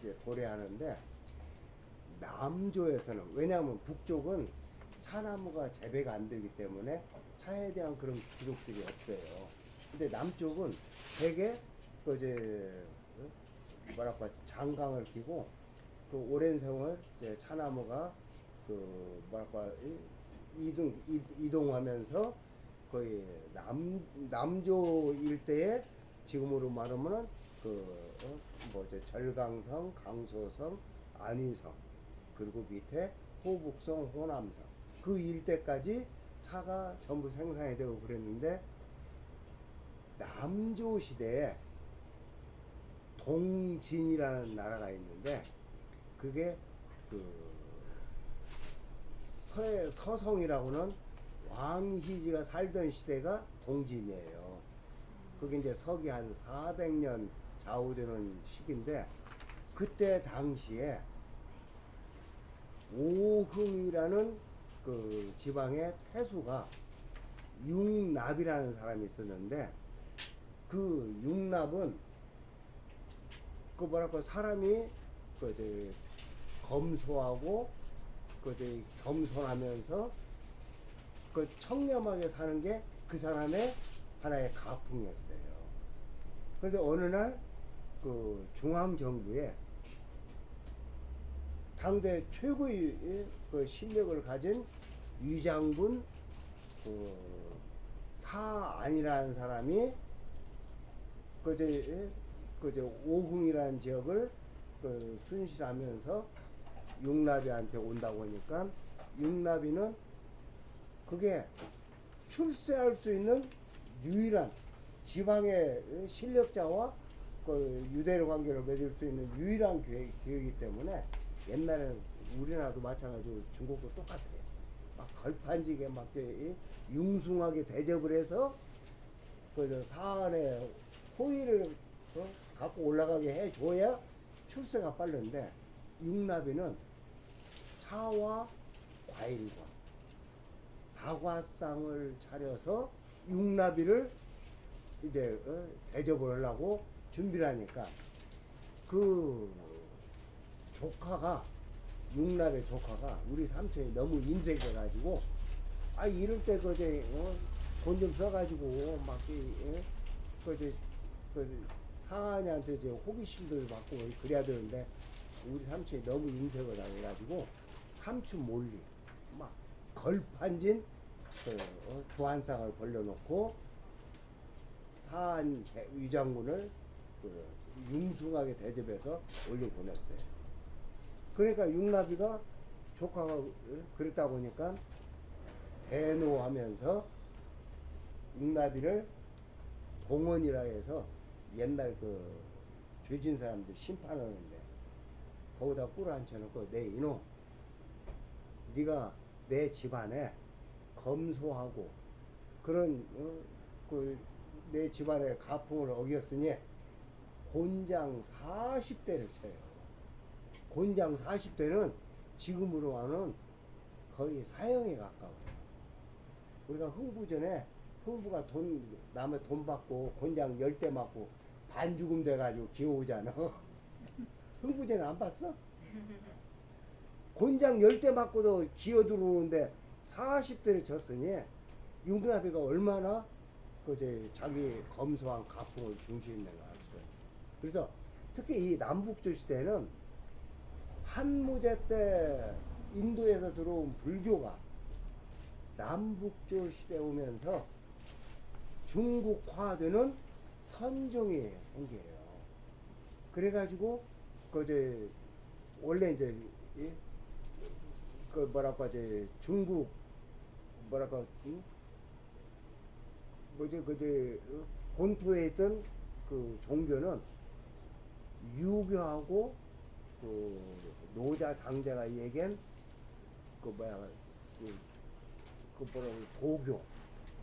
이제 도래하는데, 남조에서는 왜냐하면 북쪽은 차나무가 재배가 안 되기 때문에 차에 대한 그런 기록들이 없어요. 근데 남쪽은 되게 그제 뭐랄까 장강을 끼고 그 오랜 세월 이제 차나무가 그 뭐랄까 이동하면서 거의 남조 일대에 지금으로 말하면은 그 뭐죠 절강성, 강소성, 안위성, 그리고 밑에 호북성, 호남성 그 일대까지 차가 전부 생산이 되고 그랬는데, 남조 시대에 동진이라는 나라가 있는데 그게 그 서성이라고는 왕희지가 살던 시대가 동진이에요. 그게 이제 서기 한 400년 좌우되는 시기인데, 그때 당시에 오흥이라는 그 지방의 태수가 융납이라는 사람이 있었는데, 그 융납은 그 뭐랄까 사람이 그 검소하고 그 겸손하면서 그 청렴하게 사는 게 그 사람의 하나의 가풍이었어요. 그런데 어느 날 그 중앙 정부에 당대 최고의 그 실력을 가진 위장군 사안이라는 사람이 그제 오흥이라는 지역을 그 순실하면서 융납이한테 온다고 하니까, 융납이는 그게 출세할 수 있는 유일한 지방의 실력자와 그 유대로 관계를 맺을 수 있는 유일한 기회이기 때문에, 옛날에는 우리나라도 마찬가지로 중국도 똑같아요. 막 걸판지게 막 융숭하게 대접을 해서 그 사안의 호의를 갖고 올라가게 해줘야 출세가 빠른데, 융납이는 차와 과일과 다과상을 차려서 융납이를 이제 대접을 하려고 준비를 하니까, 그 조카가 융납의 조카가 우리 삼촌이 너무 인색해가지고 이럴 때 그제 돈 좀 써가지고 막 상한이한테 이제 호기심들 받고 그래야 되는데 우리 삼촌이 너무 인색을 당해가지고 삼촌 몰리 막 걸판진 주한상을 벌려놓고 사한 위장군을 융숭하게 대접해서 올려보냈어요. 그러니까 육나비가 조카가 그랬다 보니까 대노하면서 육나비를 동원이라 해서 옛날 그 죄진 사람들 심판하는데 거기다 꿀 앉혀놓고 내 이놈 네가 내 집안에 검소하고 그런 내 집안의 가풍을 어겼으니 곤장 40대를 쳐요. 곤장 40대는 지금으로는 거의 사형에 가까워요. 우리가 흥부전에 흥부가 남의 돈 받고 곤장 10대 맞고 반죽음 돼가지고 기어오잖아. 흥부전에 안 봤어? 곤장 10대 맞고도 기어 들어오는데 40대를 쳤으니 육나비가 얼마나 자기 검소한 가풍을 중시했는가 알 수가 있어. 그래서 특히 이 남북조 시대는 한무제 때 인도에서 들어온 불교가 남북조 시대 오면서 중국화되는 선종이 생겨요. 그래가지고 원래 이제 중국 본토에 있던 그 종교는 유교하고 노자 장자가 얘기한 도교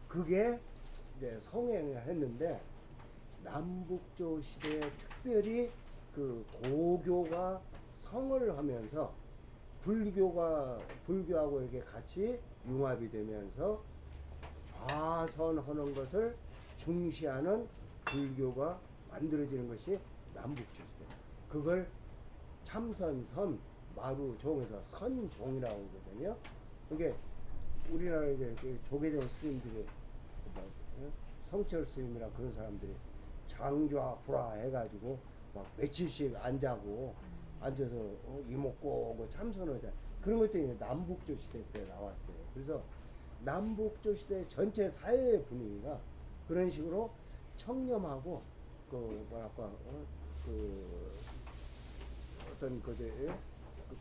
그게 이제 성행을 했는데 남북조 시대에 특별히 그 도교가 성을 하면서 불교하고 이렇게 같이 융합이 되면서 좌선하는 것을 중시하는 불교가 만들어지는 것이 남북조 시대. 그걸 참선선 마루종에서 선종이라고 하거든요. 그게 우리나라 이제 조계종 스님들이 성철 스님이나 그런 사람들이 장좌 불화 해가지고 막 며칠씩 앉아서 이목고 참선하자 그런 것들이 남북조 시대 때 나왔어요. 그래서 남북조 시대 전체 사회의 분위기가 그런 식으로 청렴하고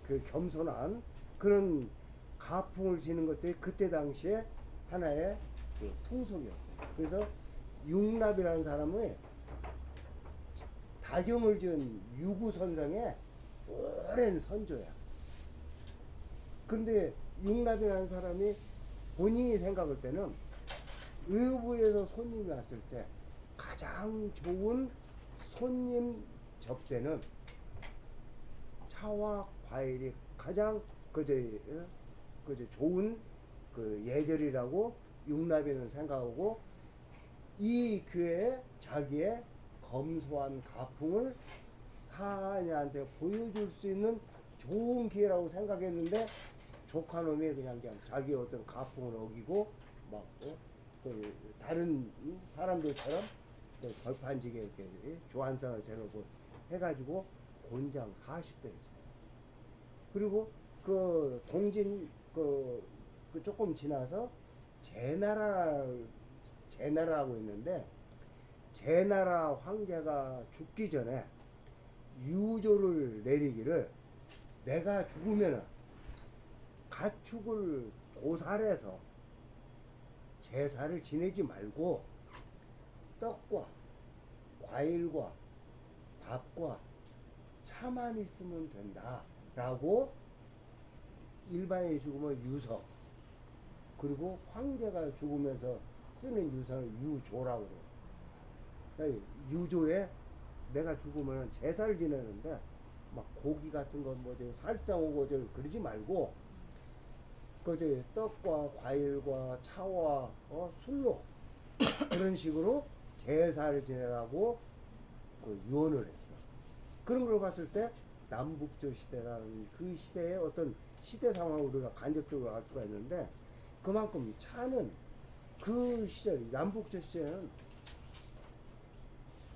그 겸손한 그런 가풍을 지는 것들이 그때 당시에 하나의 그 풍속이었어요. 그래서 육납이라는 사람은 다경을 지은 유구선성의 오랜 선조야. 그런데 육납이라는 사람이 본인이 생각할 때는 외부에서 손님이 왔을 때 가장 좋은 손님 접대는 차와 과일이 가장 좋은 그 예절이라고 육납이는 생각하고 이 교회에 자기의 검소한 가풍을 사하냐한테 보여줄 수 있는 좋은 기회라고 생각했는데 조카놈이 그냥 자기 어떤 가풍을 어기고 막 다른 사람들처럼 걸판지게 이렇게 조한상을 재놓고 해가지고 곤장 40대를 쳐요. 그리고 그 동진 그 조금 지나서 제나라라고 있는데 제나라 황제가 죽기 전에 유조를 내리기를 내가 죽으면은 가축을 도살해서 제사를 지내지 말고 떡과 과일과 밥과 차만 있으면 된다 라고 일반인이 죽으면 유서 그리고 황제가 죽으면서 쓰는 유서는 유조라고 그래요. 그러니까 유조에 내가 죽으면 제사를 지내는데 막 고기 같은 거 살상오고 그러지 말고 떡과 과일과 차와 술로 그런 식으로 제사를 지내라고 유언을 했어. 그런 걸 봤을 때 남북조 시대라는 그 시대의 어떤 시대 상황을 우리가 간접적으로 알 수가 있는데 그만큼 차는 그 시절 남북조 시절에는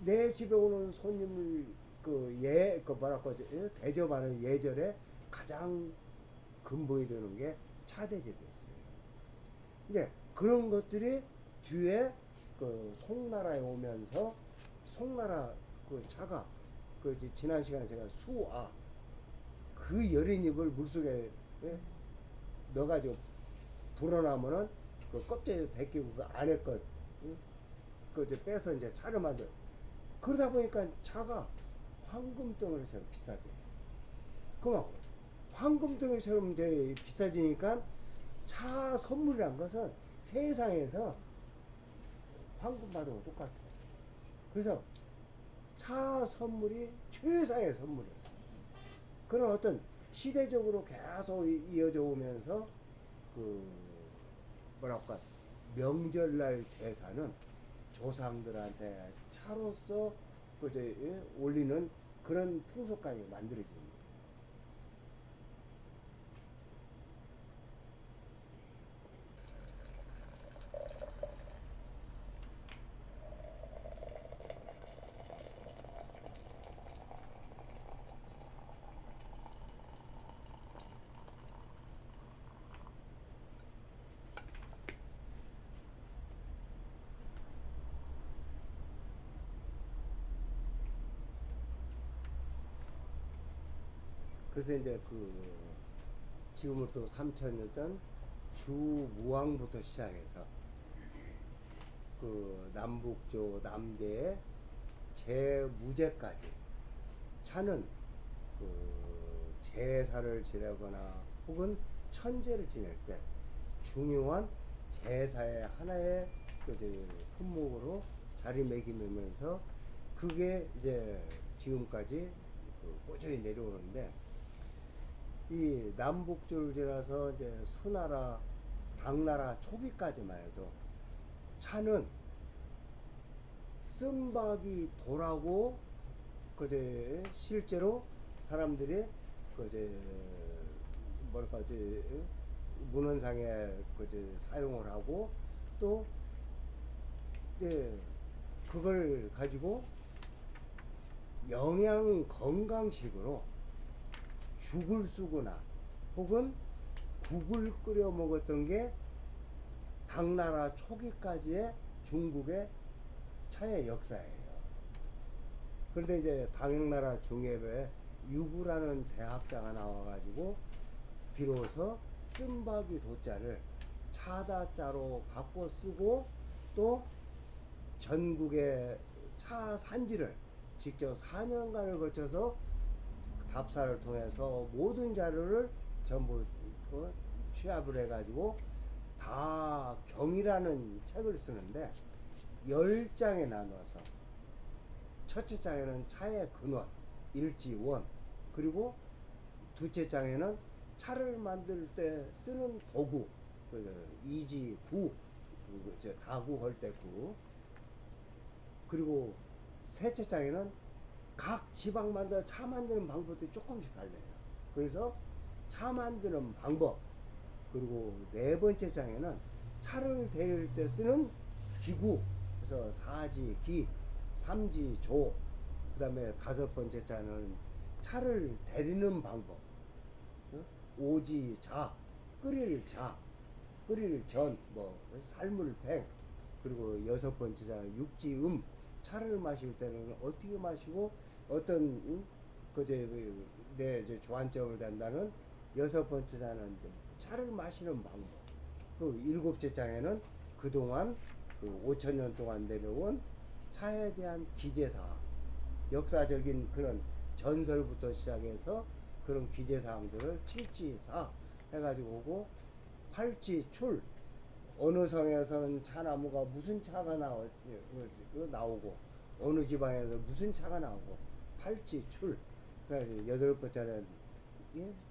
내 집에 오는 손님을 그 뭐랄까 대접하는 예절에 가장 근본이 되는 게 차대접이었어요. 이제 그런 것들이 뒤에 그 송나라에 오면서 송나라 그 차가 그 이제 지난 시간에 제가 수아 그 여린 잎을 물속에 넣어가지고 불어나면은 그 껍질 벗기고 그 안에 걸 그 이제 빼서 이제 차를 만들. 그러다 보니까 차가 황금덩어리처럼 비싸지. 그만 황금덩어리처럼 이제 비싸지니까 차 선물이란 것은 세상에서 황금 받은 거 똑같아. 그래서 차 선물이 최상의 선물이었어. 그런 어떤 시대적으로 계속 이어져 오면서 그 뭐랄까 명절날 제사는 조상들한테 차로서 그 이제 올리는 그런 풍속까지 만들어지는 거예요. 그래서 이제 그 지금부터 3000년 전 주무왕부터 시작해서 그 남북조 남대의 제무제까지 차는 그 제사를 지내거나 혹은 천제를 지낼 때 중요한 제사의 하나의 그 이제 품목으로 자리매김하면서 그게 이제 지금까지 그 꾸준히 내려오는데 이 남북조를 지나서 이제 수나라, 당나라 초기까지만 해도 차는 쓴박이 도라고 그제 실제로 사람들이 그제 뭐랄까 이제 문헌상에 그제 사용을 하고 또 이제 그걸 가지고 영양 건강식으로 죽을 쓰거나 혹은 국을 끓여 먹었던 게 당나라 초기까지의 중국의 차의 역사예요. 그런데 이제 당나라 중엽에 유구라는 대학자가 나와가지고 비로소 쓴박이 도자를 차다자로 바꿔 쓰고 또 전국의 차 산지를 직접 4년간을 거쳐서 답사를 통해서 모든 자료를 전부 취합을 해가지고 다 경이라는 책을 쓰는데 10장에 나눠서 첫째 장에는 차의 근원, 일지원, 그리고 둘째 장에는 차를 만들 때 쓰는 도구, 이지, 구, 다구 할 때 구, 그리고 셋째 장에는 각 지방마다 차 만드는 방법이 조금씩 달라요. 그래서 차 만드는 방법, 그리고 네 번째 장에는 차를 데릴 때 쓰는 기구, 그래서 사지, 기, 삼지, 조, 그 다음에 다섯 번째 장은 차를 데리는 방법, 오지, 자, 끓일 전, 뭐 삶을 팽, 그리고 여섯 번째 장 육지, 차를 마실 때는 어떻게 마시고 어떤 그제 내 조안점을 단다는 여섯 번째 장은 차를 마시는 방법. 그 일곱째 장에는 그동안 그 5000년 동안 내려온 차에 대한 기재사항, 역사적인 그런 전설부터 시작해서 그런 기재사항들을 칠지사 해가지고 오고, 팔지출, 어느 성에서는 차나무가 무슨 차가 나오고 어느 지방에서 무슨 차가 나오고, 팔지출. 그러니까 여덟 번째는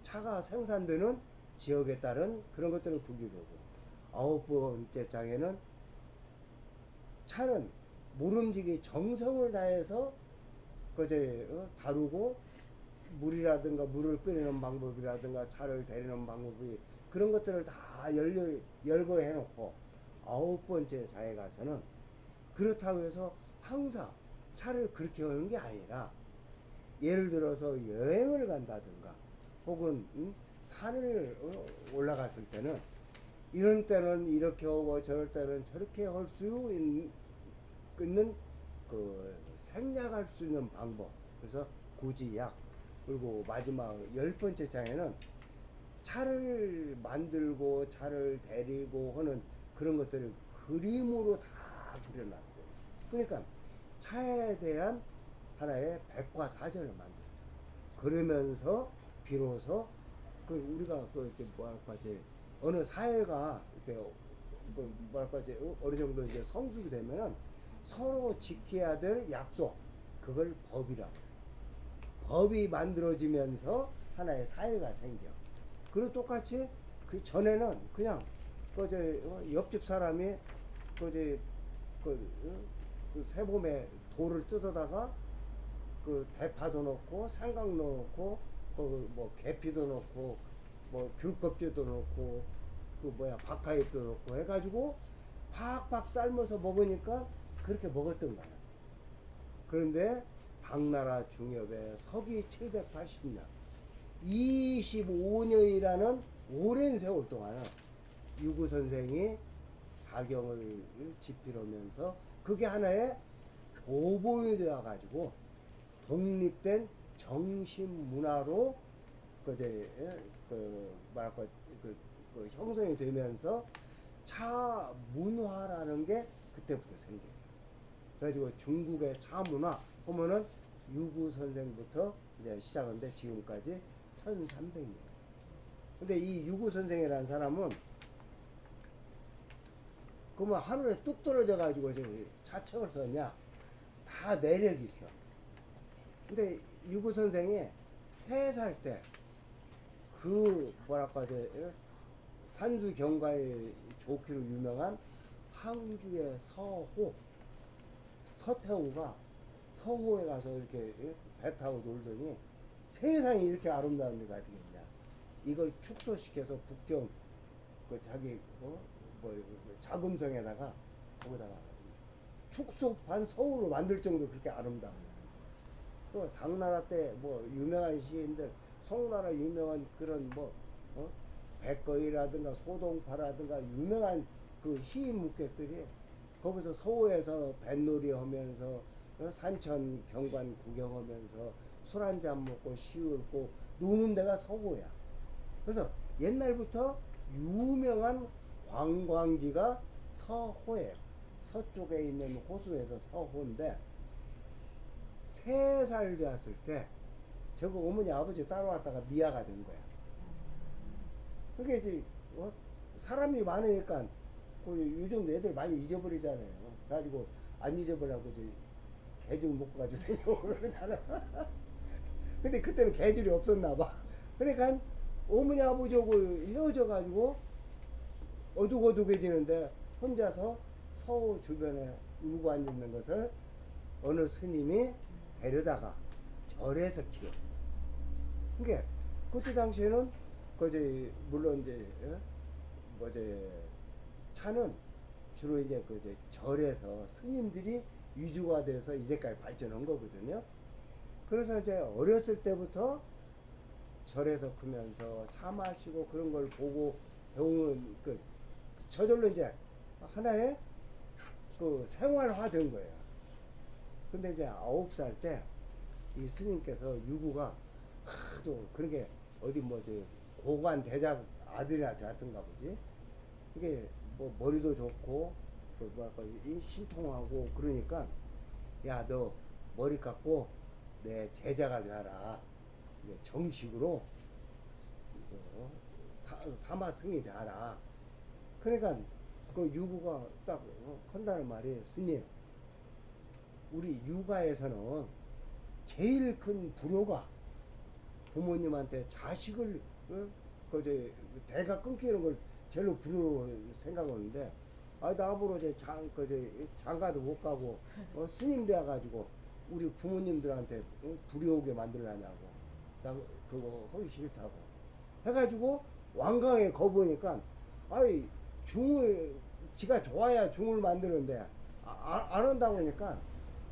차가 생산되는 지역에 따른 그런 것들을 구기로고, 아홉 번째 장에는 차는 모름지기 정성을 다해서 그제 다루고, 물이라든가 물을 끓이는 방법이라든가 차를 데리는 방법이 그런 것들을 다 열거해 놓고, 9번째 자에 가서는 그렇다고 해서 항상 차를 그렇게 하는 게 아니라 예를 들어서 여행을 간다든가 혹은 산을 올라갔을 때는 이런 때는 이렇게 하고 저럴 때는 저렇게 할 수 있는 그 생략할 수 있는 방법. 그래서 고지약. 그리고 마지막 10번째 장에는 차를 만들고 차를 데리고 하는 그런 것들을 그림으로 다 그려놨어요. 그러니까 차에 대한 하나의 백과사전을 만들어요. 그러면서 비로소 그 우리가 그 이제 뭐랄까 이제 어느 사회가 이렇게 뭐 뭐랄까 이제 어느 정도 이제 성숙이 되면은 서로 지켜야 될 약속, 그걸 법이라고 해요. 법이 만들어지면서 하나의 사회가 생겨. 그리고 똑같이 그 전에는 그냥 그저 옆집 사람이 그저 그 새봄에 돌을 뜯어다가 그 대파도 넣고 생강 넣고 그 뭐 계피도 넣고 뭐 귤껍질도 넣고 그 뭐야 박하잎도 넣고 해가지고 팍팍 삶아서 먹으니까 그렇게 먹었던 거야. 그런데 당나라 중엽에 서기 780년 25년이라는 오랜 세월 동안은 유구 선생이 다경을 집필하면서 그게 하나의 보본이 되어 가지고 독립된 정신 문화로 그 뭐랄까 그 형성이 되면서 차 문화라는 게 그때부터 생겨요. 그래가지고 중국의 차 문화 보면은 유구 선생부터 이제 시작하는데 지금까지 1300년. 근데 이 유구 선생이라는 사람은 그러면 하늘에 뚝 떨어져 가지고 자책을 썼냐? 다 내력이 있어. 근데 유구 선생이 3살 때 그 뭐랄까 이제 산수 경과에 좋기로 유명한 항주의 서태후가 서호에 가서 이렇게 배 타고 놀더니 세상이 이렇게 아름다운 데가 어디겠냐. 이걸 축소시켜서 북경 그 자기 자금성에다가 거기다가 축소판 서울로 만들 정도 그렇게 아름다운 그 당나라 때 뭐 유명한 시인들 송나라 유명한 그런 뭐 백거이라든가 소동파라든가 유명한 그 시인 묵객들이 거기서 서호에서 뱃놀이 하면서 산천 경관 구경하면서 술 한잔 먹고 시 읊고 노는 데가 서호야. 그래서 옛날부터 유명한 관광지가 서호예요. 서쪽에 있는 호수에서 서호인데 3살 되었을 때 저거 어머니 아버지 따라왔다가 미아가 된 거야. 그게 이제 사람이 많으니까 요즘 애들 많이 잊어버리잖아요. 가지고 안 잊어버리라고 이제 개줄 먹고 가지고 다니고 그러잖아. 근데 그때는 개줄이 없었나 봐. 그러니까 어머니 아버지하고 헤어져 가지고 어둑어둑해지는데 혼자서 서울 주변에 울고 앉는 것을 어느 스님이 데려다가 절에서 키웠어. 그러니까 그때 당시에는 그제 물론 이제 차는 주로 이제 그 절에서 스님들이 위주가 돼서 이제까지 발전한 거거든요. 그래서 이제 어렸을 때부터 절에서 크면서 차 마시고 그런 걸 보고 배우는 그 저절로 이제 하나의 그 생활화된 거예요. 근데 이제 9살 때 이 스님께서 유구가 하도 그런 게 어디 고관 대작 아들이나 되었던가 보지. 이게 뭐 머리도 좋고 신통하고 그러니까 야 너 머리 깎고 내 제자가 되어라. 정식으로 사마승이 되어라. 그러니까 그 유구가 딱 한다는 말이 스님 우리 육아에서는 제일 큰 불효가 부모님한테 자식을 대가 끊기는 걸 제일로 불효로 생각하는데 나보러 장가도 못 가고 스님 되어 가지고 우리 부모님들한테 불효하게 만들라냐고 나 그거 하기 싫다고 해가지고 완강에 거보니까 지가 좋아야 중을 만드는데 안 한다고 하니까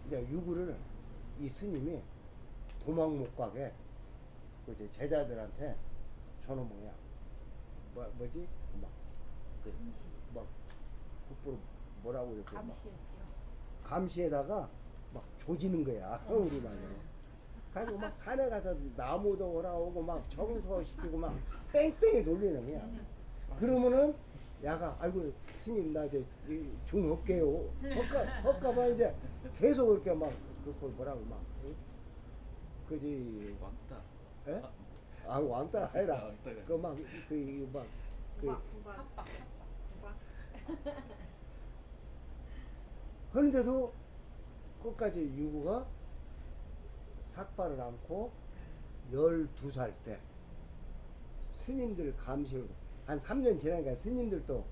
이제 유구를 이 스님이 도망 못 가게 그 이제 제자들한테 저는 뭐지 감시. 막 국보로 뭐라고 이렇게 막 감시였죠. 감시에다가 막 조지는 거야 우리 말로. 그리고 막 산에 가서 나무도 오라오고 막 청소시키고 막 뺑뺑이 돌리는 거야. 그러면은 야가 아이고 스님 나 이제 중 없게요. 헛가봐 이제 계속 그렇게 막 그 뭐라고 막 그지 왕따. 에? 아 왕따 아니라 왕따가. 그막그막그 구박. 합박. 구박. 그런데도 끝까지 유구가 삭발을 않고 12살 때 스님들 감시로 한 3년 지나니까 스님들도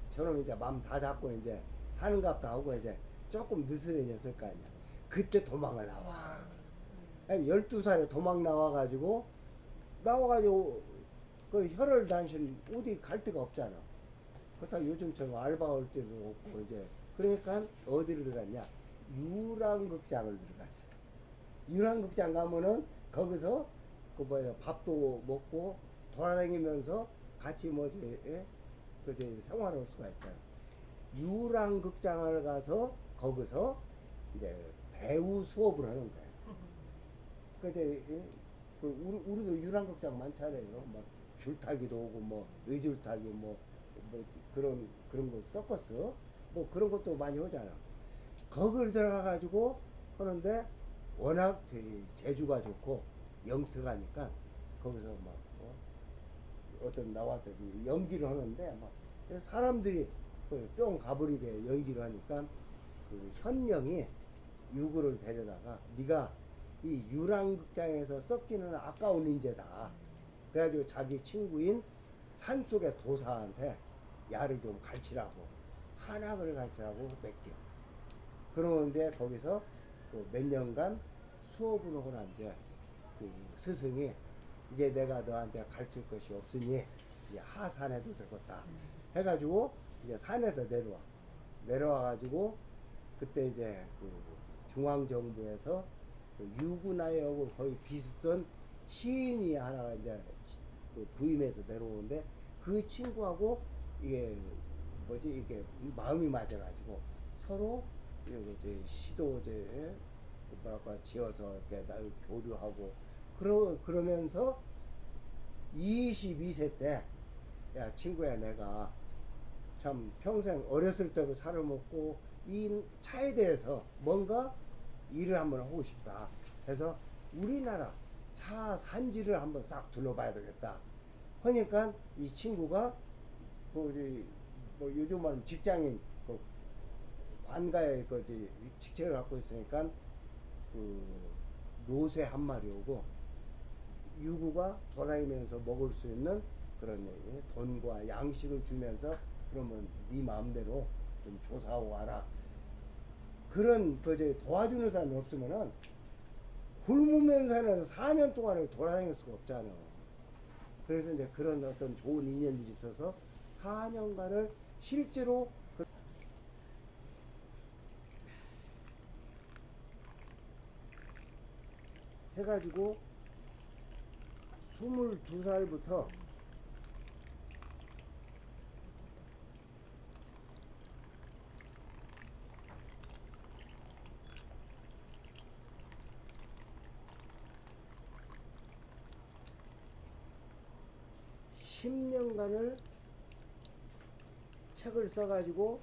저놈 이제 마음 다 잡고 이제 사는 값도 하고 이제 조금 느슨해졌을 거 아니야. 그때 도망을 나와. 12살에 도망 나와가지고 그 혈을 단신 어디 갈 데가 없잖아. 그렇다고 요즘처럼 알바 올 때도 없고 이제 그러니까 어디로 들어갔냐? 유랑극장을 들어갔어. 유랑극장 가면은 거기서 그 밥도 먹고 돌아다니면서 같이 그지 생활할 수가 있잖아. 유랑극장을 가서 거기서 이제 배우 수업을 하는 거야. 그때 우리도 유랑극장 많잖아요. 막 줄타기도 오고 뭐 외줄타기 뭐 그런 거 서커스 뭐 그런 것도 많이 하잖아. 거기를 들어가 가지고 하는데 워낙 제주가 좋고 영특하니까 거기서 막 어떤 나와서 연기를 하는데 막 사람들이 뿅 가버리게 연기를 하니까 그 현령이 유구를 데려다가 네가 이 유랑극장에서 썩기는 아까운 인재다. 그래가지고 자기 친구인 산속의 도사한테 야를 좀 가르치라고 한학을 가르치라고 맡겨. 그러는데 거기서 몇 년간 수업을 하고 난 뒤에 그 스승이 이제 내가 너한테 가르칠 것이 없으니 이제 하산해도 되겠다 해가지고 이제 산에서 내려와가지고 그때 이제 그 중앙정부에서 그 유구나이하고 거의 비슷한 시인이 하나 이제 부임해서 내려오는데 그 친구하고 이게 이게 마음이 맞아가지고 서로 이제 시도 뭐랄까 지어서 이렇게 교류하고 그러면서 22세 때 야 친구야 내가 참 평생 어렸을 때도 차를 먹고 이 차에 대해서 뭔가 일을 한번 하고 싶다 해서 우리나라 차 산지를 한번 싹 둘러봐야 되겠다 하니까 이 친구가 뭐 요즘 말하면 직장인 관가에 직책을 갖고 있으니까 그 노새 한 마리 오고 유구가 돌아다니면서 먹을 수 있는 그런 돈과 양식을 주면서 그러면 네 마음대로 좀 조사하고 와라. 그런 도와주는 사람이 없으면은 굶으면서 4년 동안을 돌아다닐 수가 없잖아. 그래서 이제 그런 어떤 좋은 인연들이 있어서 4년간을 실제로 해가지고 22살부터 10년간을 책을 써가지고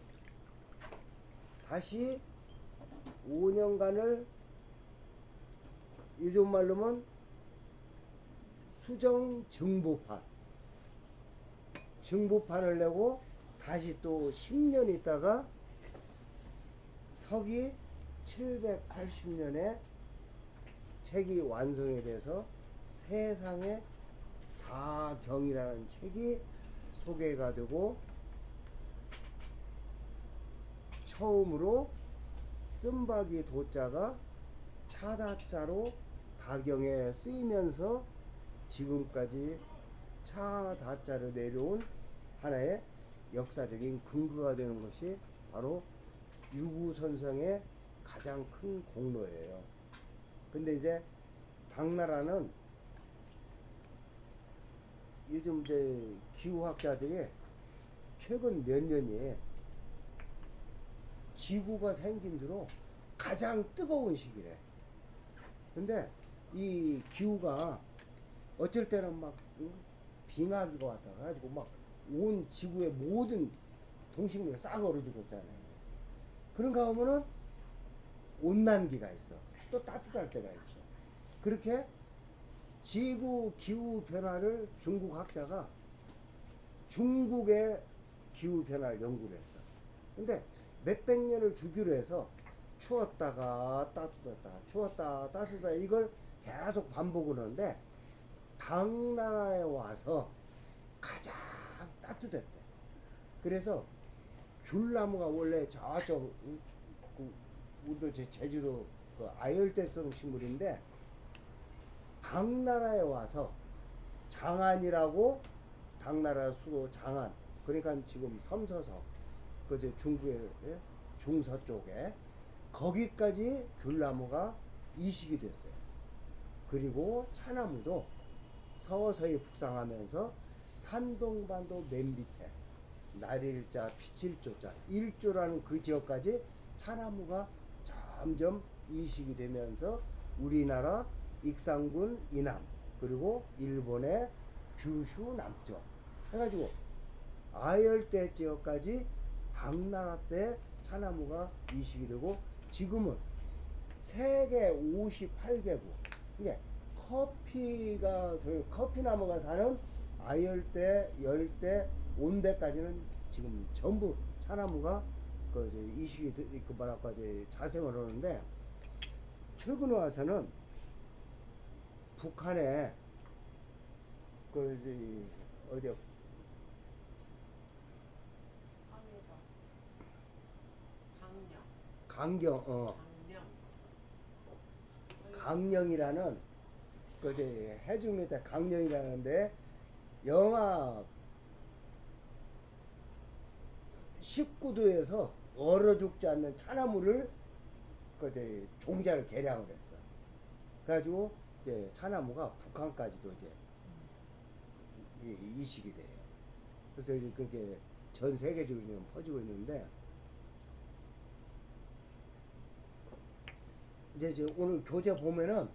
다시 5년간을 요즘 말로는 수정 증보판을 내고 다시 또 10년 있다가 서기 780년에 책이 완성이 돼서 세상에 다 경이라는 책이 소개가 되고 처음으로 쓴바기 도자가 차다자로 다경에 쓰이면서 지금까지 차다자로 내려온 하나의 역사적인 근거가 되는 것이 바로 유구선성의 가장 큰 공로예요. 근데 이제 당나라는 요즘 이제 기후학자들이 최근 몇 년이 지구가 생긴 뒤로 가장 뜨거운 시기래. 근데 이 기후가 어쩔 때는 막 빙하기가 왔다 가지고 막 온 지구의 모든 동식물이 싹 얼어 죽었잖아요. 그런가 하면은 온난기가 있어. 또 따뜻할 때가 있어. 그렇게 지구 기후 변화를 중국 학자가 중국의 기후 변화를 연구를 했어. 근데 몇백 년을 주기로 해서 추웠다가 따뜻했다가 추웠다가 따뜻하다 이걸 계속 반복을 하는데 당나라에 와서 가장 따뜻했대. 그래서 귤나무가 원래 저쪽 우리도 제주도 그 아열대성 식물인데 당나라에 와서 장안이라고 당나라 수도 장안 그러니까 지금 섬서성 그 중국의 중서쪽에 거기까지 귤나무가 이식이 됐어요. 그리고 차나무도 서서히 북상하면서 산동반도 맨 밑에 날일자 피칠조자 일조라는 그 지역까지 차나무가 점점 이식이 되면서 우리나라 익산군 이남 그리고 일본의 규슈 남쪽 해가지고 아열대 지역까지 당나라 때 차나무가 이식이 되고 지금은 세계 58개국 이게 커피나무가 사는 아열대, 열대, 온대까지는 지금 전부 차나무가 그 이식이 그 뭐랄까 이제 자생을 하는데 최근에 와서는 북한에 그 이제 어디 강령이라는 그 이제 해중 밑에 강령이라는데 영하 19도에서 얼어 죽지 않는 차나무를 그 이제 종자를 개량을 했어. 그래가지고 이제 차나무가 북한까지도 이제 이식이 돼요. 그래서 그게 전 세계적으로 지금 퍼지고 있는데 이제 오늘 교재 보면은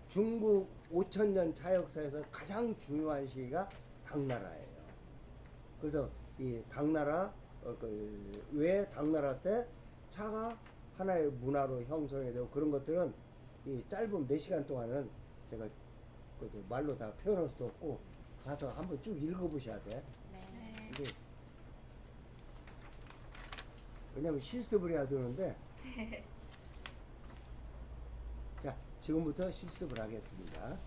중국 5,000년 차역사에서 가장 중요한 시기가 당나라예요. 그래서 이 당나라 왜 당나라 때 차가 하나의 문화로 형성이 되고 그런 것들은 이 짧은 몇 시간 동안은 제가 말로 다 표현할 수도 없고 가서 한번 쭉 읽어보셔야 돼. 네. 근데 왜냐면 실습을 해야 되는데 자 지금부터 실습을 하겠습니다.